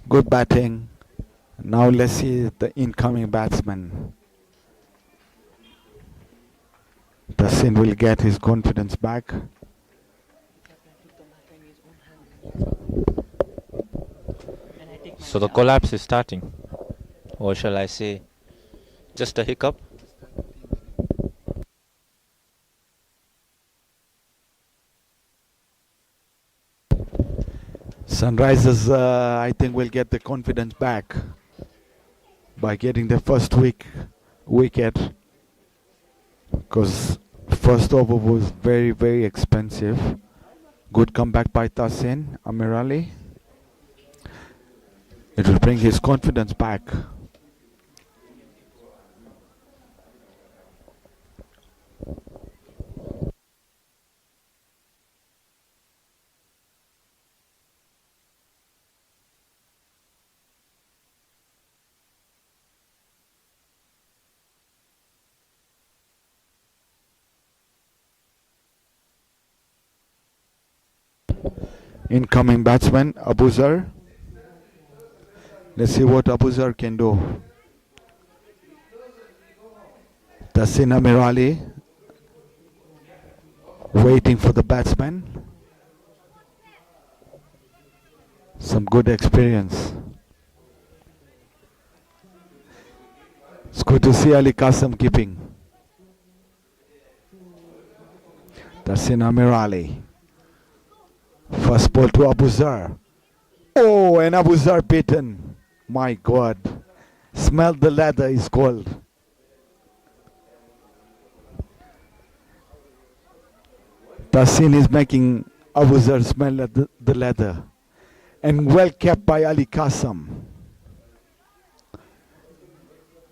Speaker 2: Good batting. Now let's see the incoming batsman. Tasin will get his confidence back.
Speaker 5: So the collapse is starting, or shall I say, just a hiccup.
Speaker 2: Sunrisers, I think, will get the confidence back by getting the first wicket, because first over was very, very expensive. Good comeback by Tasin Amirali. It will bring his confidence back. Incoming batsman Abuzar. Let's see what Abuzar can do. Tasin Amirali waiting for the batsman. Some good experience. It's good to see Ali Qasim keeping. Tasin Amirali. First ball to Abuzar. Oh, and Abuzar beaten. My God. Smell the leather is called. Tasin is making Abuzar smell the leather. And well kept by Ali Qasim.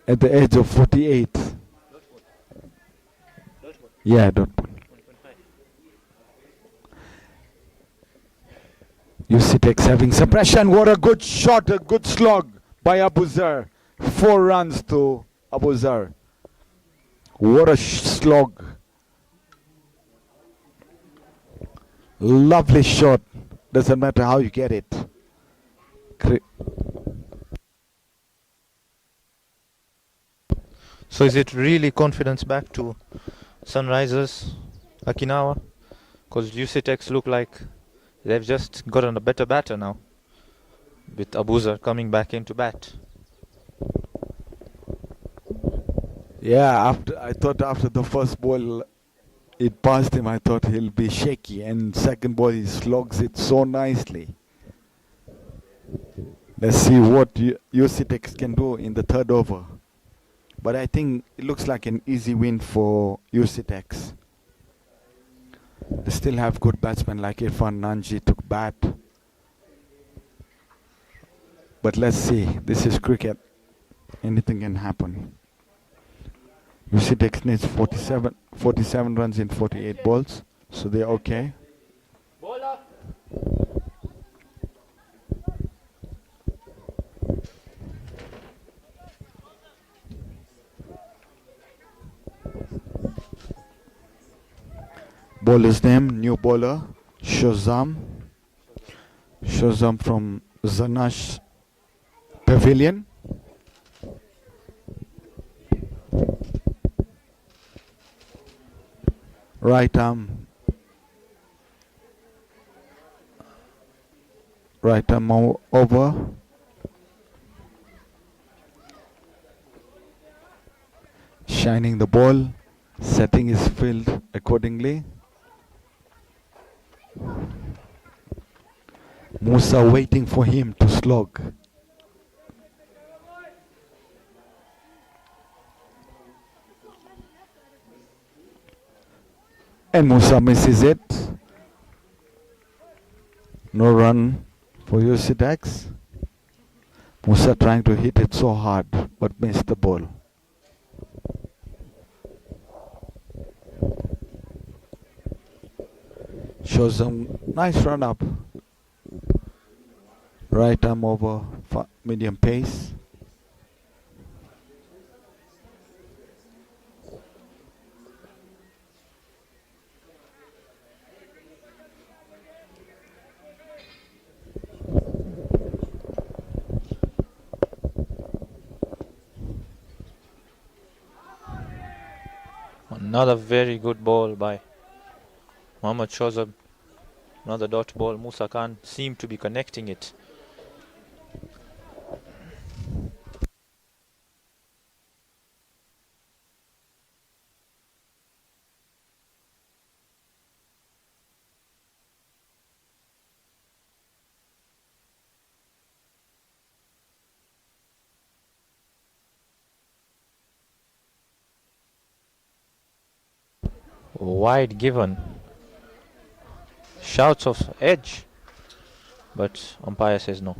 Speaker 2: At the age of 48. Yeah, dot ball. Yusitex having suppression. What a good shot, a good slog by Abuzar. 4 runs to Abuzar. What a slog. Lovely shot. Doesn't matter how you get it.
Speaker 5: So is it really confidence back to Sunrisers, Akinawa? Because Yusitex look like they've just gotten a better batter now, with Abuzar coming back into bat.
Speaker 2: Yeah, I thought after the first ball it passed him, I thought he'll be shaky, and second ball he slogs it so nicely. Let's see what Yusitex can do in the third over. But I think it looks like an easy win for Yusitex. They still have good batsmen like Irfan Nanji took bat. But let's see, this is cricket. Anything can happen. Yusitex needs 47 runs in 48 balls, so they're okay. Bowler's name, new bowler, Shazam. Shazam from Zanash Pavilion. Right arm over. Shining the ball, setting his field accordingly. Musa waiting for him to slog. And Musa misses it. No run for Yusitex. Musa trying to hit it so hard but missed the ball. Shows some nice run up. Right arm over medium pace.
Speaker 5: Another very good ball by Mohammad Shozab. Another dot ball. Musa can't seem to be connecting it. Wide given. Shouts of edge, but umpire says no.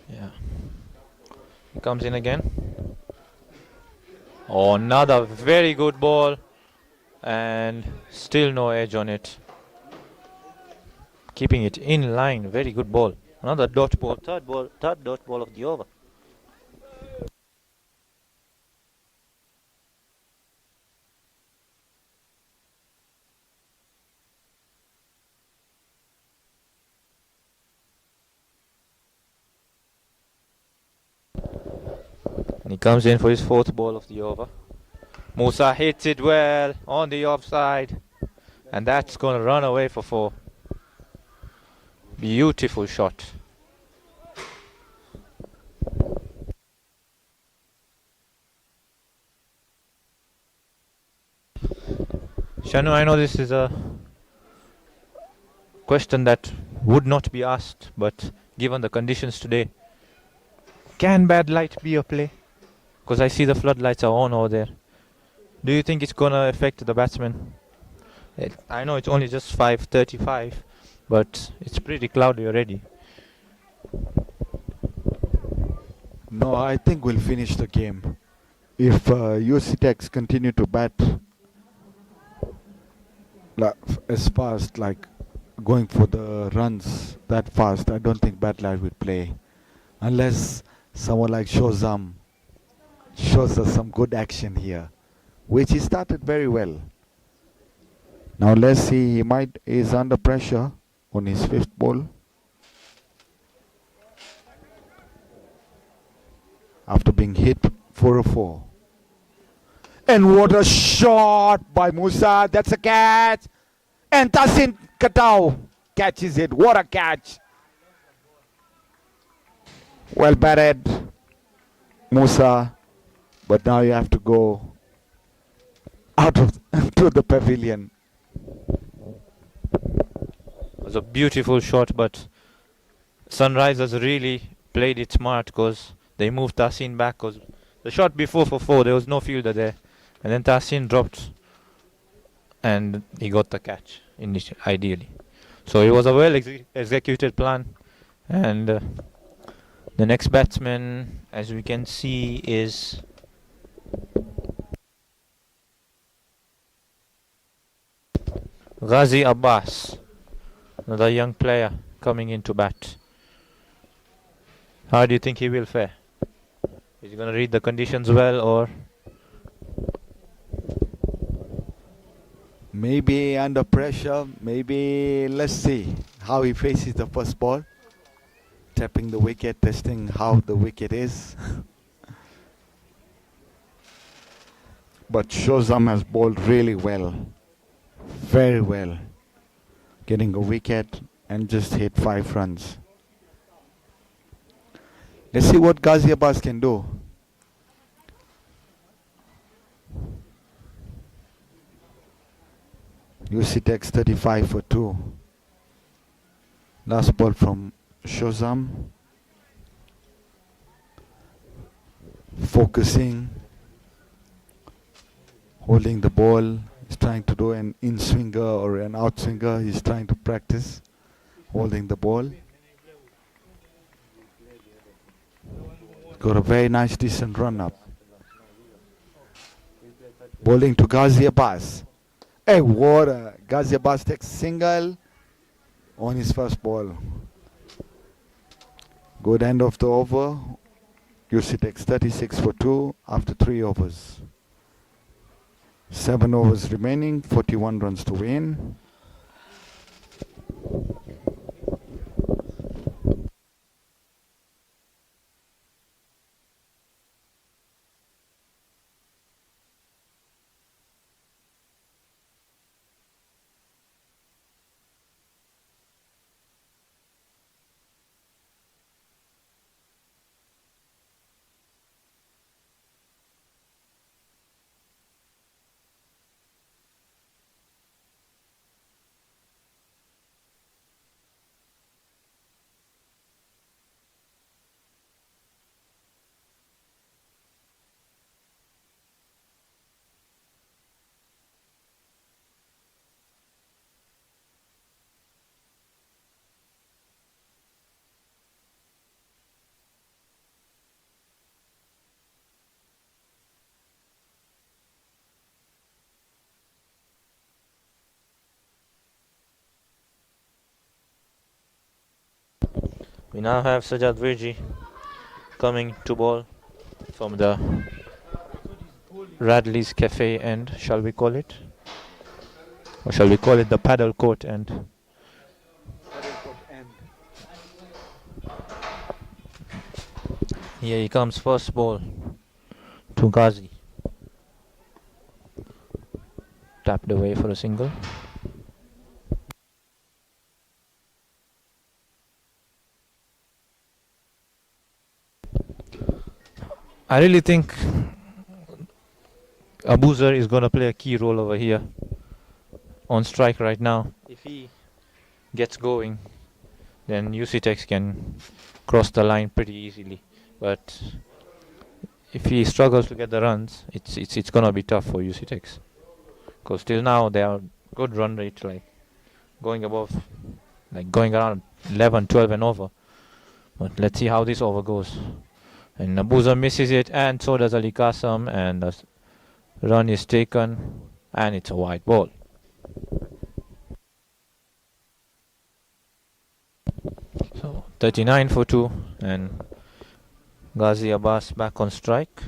Speaker 5: Yeah. He comes in again. Oh, another very good ball, and still no edge on it. Keeping it in line. Very good ball. Another dot ball. Third dot ball of the over. And he comes in for his fourth ball of the over. Musa hits it well on the offside, and that's going to run away for 4. Beautiful shot. Shanu, I know this is a question that would not be asked, but given the conditions today, can bad light be a play? Because I see the floodlights are on over there. Do you think it's going to affect the batsman? I know it's only just 5:35, but it's pretty cloudy already.
Speaker 2: No, I think we'll finish the game. If Yusitex continue to bat as fast, like going for the runs that fast, I don't think Batlight will play. Unless someone like Shozam shows us some good action here, which he started very well. Now let's see, he is under pressure on his 5th ball. After being hit for a 4. And what a shot by Musa. That's a catch. And Tassin Katau catches it. What a catch. Well batted, Musa. But now you have to go out of to the pavilion.
Speaker 5: It was a beautiful shot, but Sunrisers really played it smart because they moved Tassin back. Because the shot before for 4, there was no fielder there. And then Tassin dropped and he got the catch, ideally. So it was a well executed plan. And the next batsman, as we can see, is Ghazi Abbas, another young player coming in to bat. How do you think he will fare? Is he going to read the conditions well, or?
Speaker 2: Maybe under pressure, maybe let's see how he faces the first ball. Tapping the wicket, testing how the wicket is. But Shozam has bowled really well, very well, getting a wicket and just hit 5 runs. Let's see what Ghaziabad can do. Yusitex 35 for 2. Last ball from Shozam. Focusing, holding the ball. He's trying to do an in swinger or an out swinger. He's trying to practice holding the ball. Got a very nice decent run up. Bowling to Ghazi Abbas. Hey, what a Ghazi Abbas takes single on his first ball. Good end of the over. Yusitex 36 for 2 after 3 overs. 7 overs remaining, 41 runs to win.
Speaker 5: We now have Sajad Virji coming to bowl from the Radley's Cafe end, shall we call it? Or shall we call it the paddle court end? Here he comes, first ball to Ghazi. Tapped away for a single. I really think Abuzer is going to play a key role over here on strike right now. If he gets going, then Yusitex can cross the line pretty easily. But if he struggles to get the runs, it's going to be tough for Yusitex. Because till now they are good run rate, like going above, like going around 11, 12 and over. But let's see how this over goes. And Abuzer misses it, and so does Ali Kasam, and the run is taken, and it's a wide ball. So 39 for 2, and Ghazi Abbas back on strike.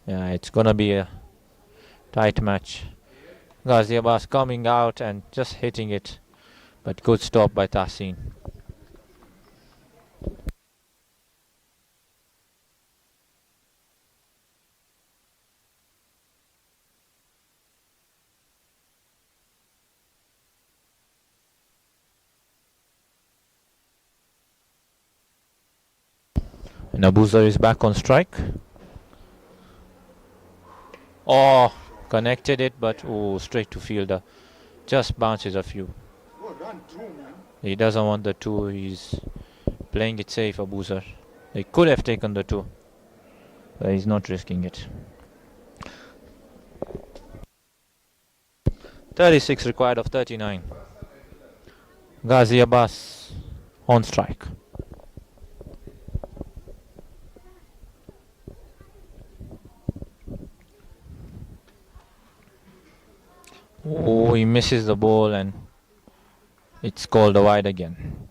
Speaker 5: Yeah, it's gonna be a tight match. Ghazi Abbas coming out and just hitting it, but good stop by Tahsin. And Abuzer is back on strike. Oh, connected it, but oh, straight to fielder. Just bounces a few. He doesn't want the 2. He's playing it safe, Abuzer. He could have taken the 2, but he's not risking it. 36 required of 39. Ghazi Abbas on strike. Oh, he misses the ball and it's called a wide again.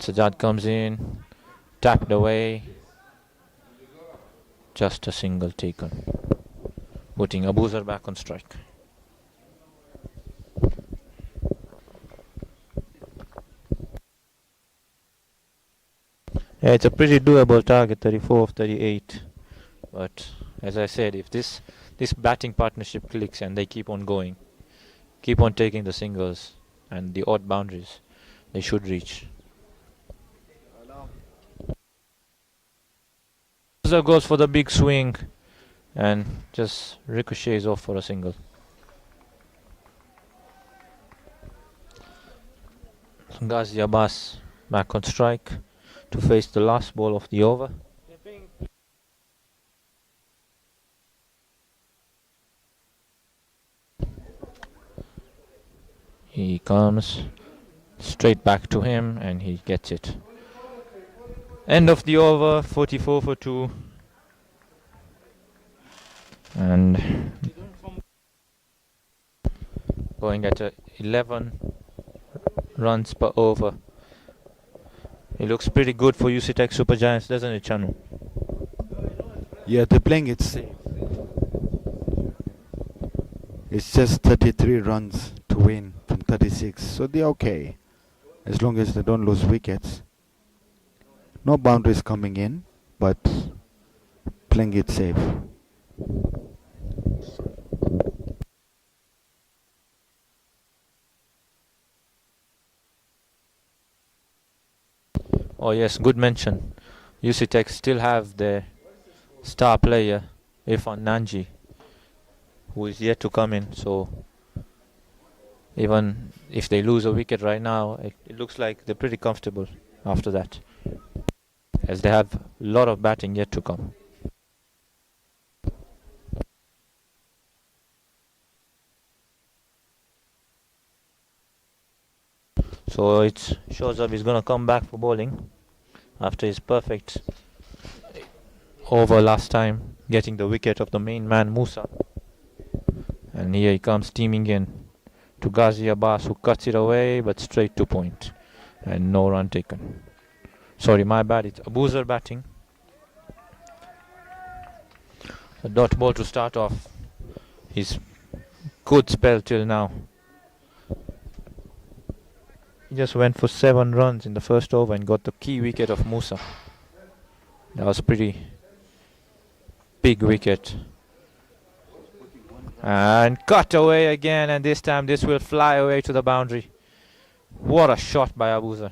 Speaker 5: Sajjad comes in, tapped away. Just a single taken, putting Abuzar back on strike. Yeah, it's a pretty doable target, 34 of 38. But as I said, if this batting partnership clicks and they keep on going, keep on taking the singles and the odd boundaries, they should reach. Abuzar goes for the big swing and just ricochets off for a single. Ghazi Abbas back on strike to face the last ball of the over. He comes straight back to him and he gets it. End of the over, 44 for 2. And going at 11 runs per over. It looks pretty good for Yusitex Super Giants, doesn't it, Chanu?
Speaker 2: Yeah, they're playing it safe. It's just 33 runs to win from 36, so they're okay. As long as they don't lose wickets. No boundaries coming in, but playing it safe.
Speaker 5: Oh yes, good mention. Yusitex still have their star player, Irfan Nanji, who is yet to come in, so even if they lose a wicket right now, it looks like they're pretty comfortable after that, as they have a lot of batting yet to come. So it shows up he's gonna come back for bowling after his perfect over last time, getting the wicket of the main man Musa. And here he comes steaming in to Ghazi Abbas, who cuts it away but straight to point and no run taken. Sorry, my bad, it's Abuzar batting. A dot ball to start off his good spell till now. He just went for 7 runs in the first over and got the key wicket of Musa. That was pretty big wicket. And cut away again, and this time this will fly away to the boundary. What a shot by Abuzar.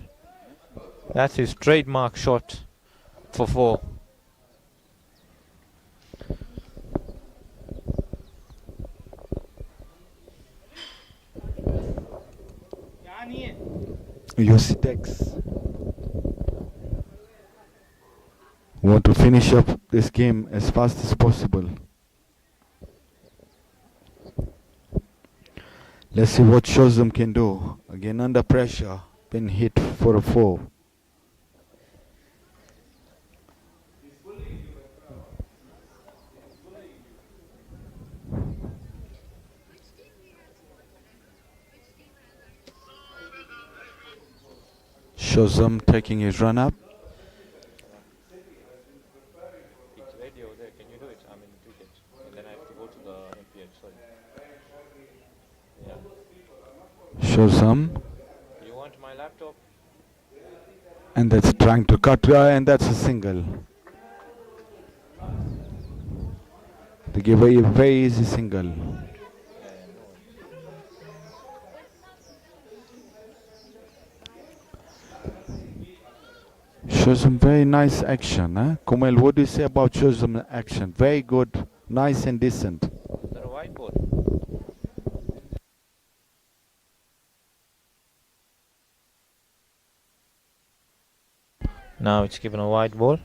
Speaker 5: That's his trademark shot for 4.
Speaker 2: Yusitex want to finish up this game as fast as possible. Let's see what Shozam can do. Again under pressure, been hit for a 4. Shozam taking his run up.
Speaker 5: It's ready over there. Can you do it? I'm in cricket. And then I have to go to the MPH. Sorry. Yeah.
Speaker 2: Shozam,
Speaker 5: You want my laptop?
Speaker 2: and that's trying to cut, and that's a single. They give a very easy single. Shows some very nice action, huh? Kumail, what do you say about shows some action? Very good, nice and decent.
Speaker 5: Is that a white ball? Now it's given a white ball.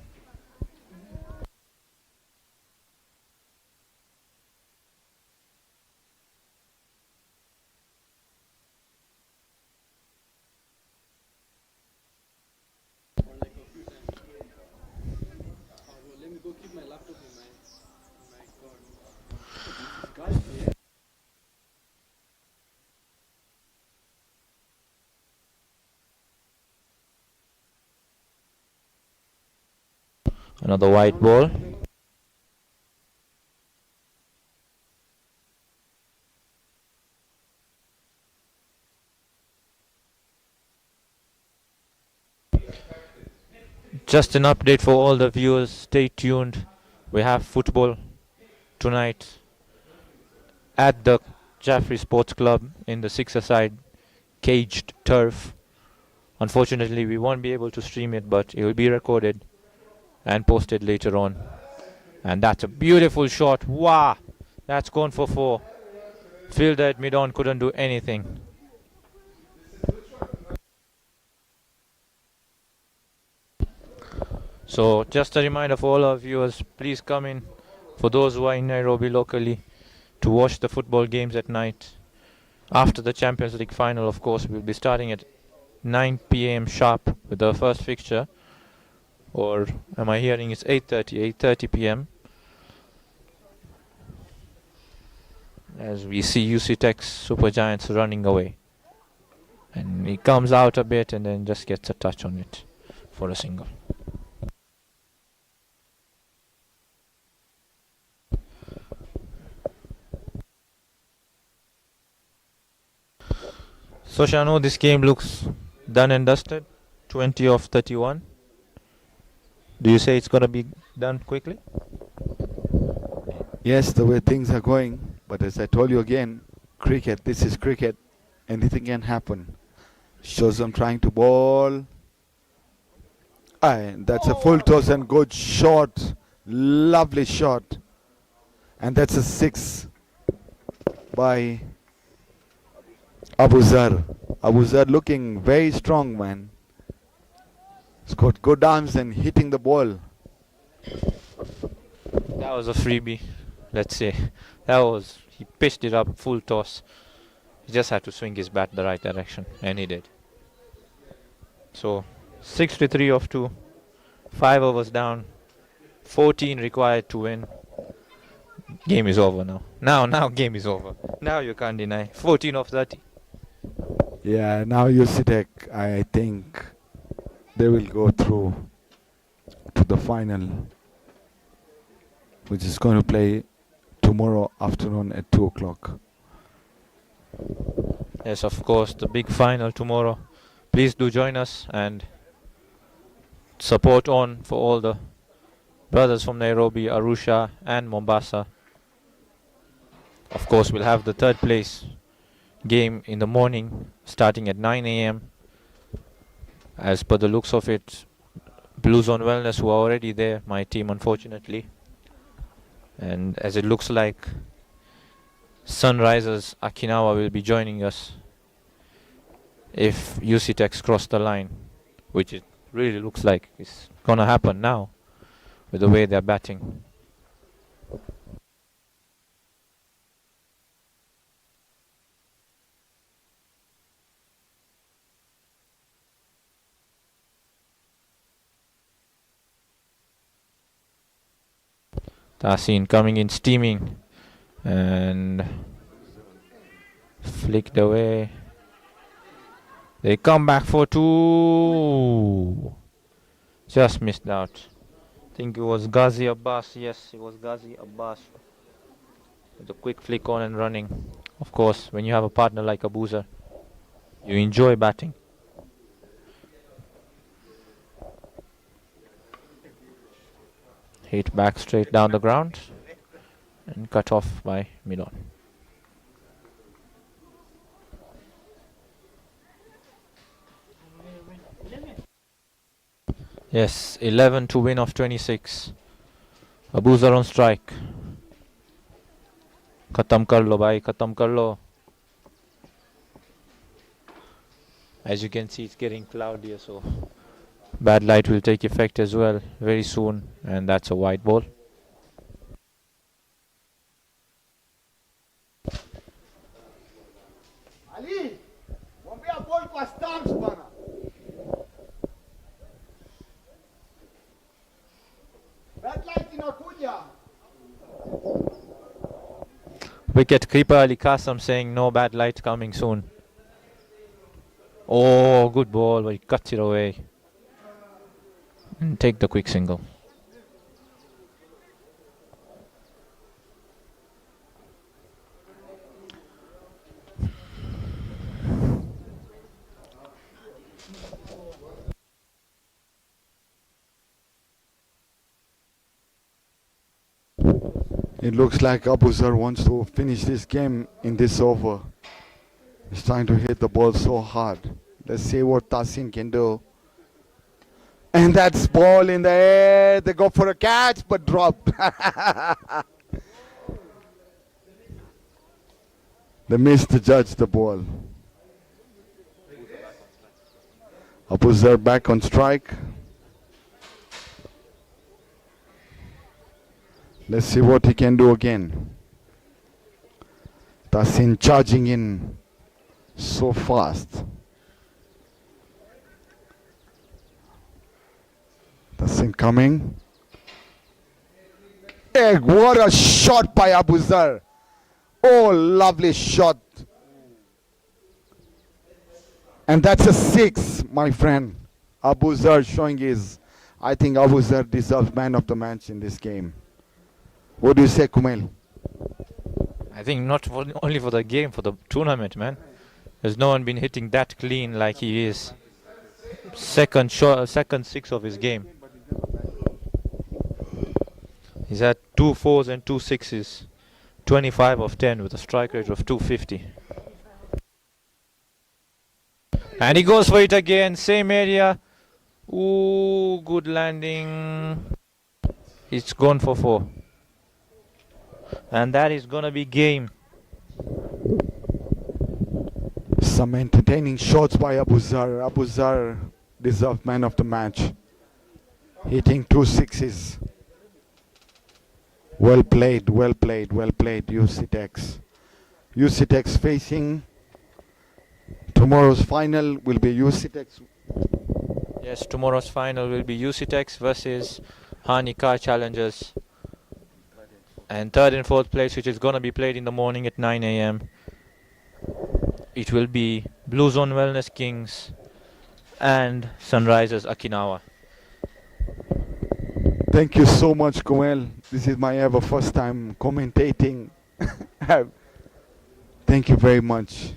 Speaker 4: Let me go keep my laptop in my God.
Speaker 5: Another white ball. Just an update for all the viewers. Stay tuned. We have football tonight at the Jaffrey Sports Club in the six-a-side caged turf. Unfortunately, we won't be able to stream it, but it will be recorded and posted later on. And that's a beautiful shot. Wow! That's gone for 4. Fielder at mid-on couldn't do anything. So just a reminder for all our viewers, please come in, for those who are in Nairobi locally, to watch the football games at night. After the Champions League final, of course, we'll be starting at 9 p.m. sharp with the first fixture. Or am I hearing it's 8:30 p.m. as we see Yusitex Super Giants running away. And he comes out a bit and then just gets a touch on it for a single. So Shano, this game looks done and dusted. 20 of 31. Do you say it's going to be done quickly?
Speaker 2: Yes, the way things are going. But as I told you again, cricket, this is cricket. Anything can happen. Shows them trying to ball. And that's a full toss and good shot. Lovely shot. And that's a 6 by Abu Zar. Abu Zar looking very strong, man. He's got good arms and hitting the ball.
Speaker 5: That was a freebie, let's say. He pitched it up full toss. He just had to swing his bat the right direction, and he did. So 63 of 2, 5 overs down, 14 required to win. Game is over now. Now game is over. Now you can't deny. 14 of 30.
Speaker 2: Yeah, now Yusitex, I think they will go through to the final, which is going to play tomorrow afternoon at 2 o'clock.
Speaker 5: Yes, of course, the big final tomorrow. Please do join us and support on for all the brothers from Nairobi, Arusha and Mombasa. Of course, we'll have the third place game in the morning starting at 9 a.m. As per the looks of it, Blues on Wellness who are already there, my team unfortunately. And as it looks like, Sunrisers Akinawa will be joining us if Yusitex cross the line, which it really looks like it's gonna happen now with the way they're batting. Tasin coming in steaming and flicked away. They come back for 2. Just missed out. I think it was Ghazi Abbas. Yes, it was Ghazi Abbas. With a quick flick on and running. Of course, when you have a partner like Abuza, you enjoy batting. Hit back straight down the ground and cut off by mid-on. Yes, 11 to win of 26. Abuza on strike. Khatam kar lo bhai, khatam kar lo. As you can see, it's getting cloudier, so bad light will take effect as well very soon, and that's a white ball.
Speaker 1: Ali, mwambia ball kwa stumps bana. Red light inakuja.
Speaker 5: Wicket keeper Ali Kasam saying no bad light coming soon. Oh, good ball, but he cuts it away. And take the quick single.
Speaker 2: It looks like Abuzar wants to finish this game in this over. He's trying to hit the ball so hard. Let's see what Tasin can do. And that's ball in the air. They go for a catch but dropped. They missed to judge the ball. Abuzar back on strike. Let's see what he can do again. Tasin charging in so fast. Tasin coming. Egg, what a shot by Abuzar. Oh, lovely shot. And that's a 6, my friend. Abuzar showing his, I think Abuzar deserves man of the match in this game. What do you say, Kumail?
Speaker 5: I think not only for the game, for the tournament, man. There's no one been hitting that clean like he is. Second 6 of his game. He's had 2 4s and 2 6s. 25 of 10 with a strike rate of 250. And he goes for it again, same area. Ooh, good landing. He's gone for 4. And that is gonna be game.
Speaker 2: Some entertaining shots by Abuzar. Abuzar deserved man of the match. Hitting 2 6s. Well played, Yusitex. Yusitex facing tomorrow's final will be Yusitex.
Speaker 5: Yes, tomorrow's final will be Yusitex versus Hanika Challengers. And third and fourth place, which is going to be played in the morning at 9 a.m. It will be Blue Zone Wellness Kings and Sunrisers Akinawa.
Speaker 2: Thank you so much, Kumail. This is my ever first time commentating. Thank you very much.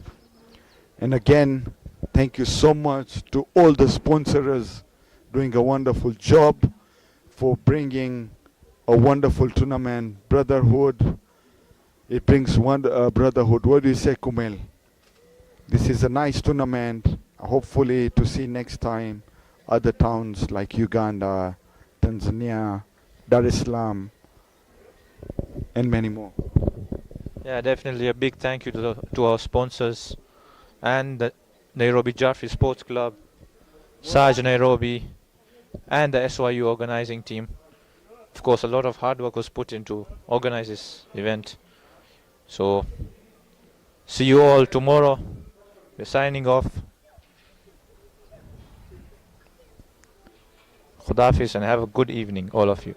Speaker 2: And again, thank you so much to all the sponsors doing a wonderful job for bringing a wonderful tournament, brotherhood. It brings brotherhood. What do you say, Kumail? This is a nice tournament. Hopefully to see next time other towns like Uganda, Tanzania, Dar es Salaam, and many more.
Speaker 5: Yeah, definitely a big thank you to our sponsors and the Nairobi Jaffrey Sports Club, Sarge Nairobi, and the SYU organizing team. Of course, a lot of hard work was put into organize this event. So, see you all tomorrow. We're signing off. Khudafis and have a good evening, all of you.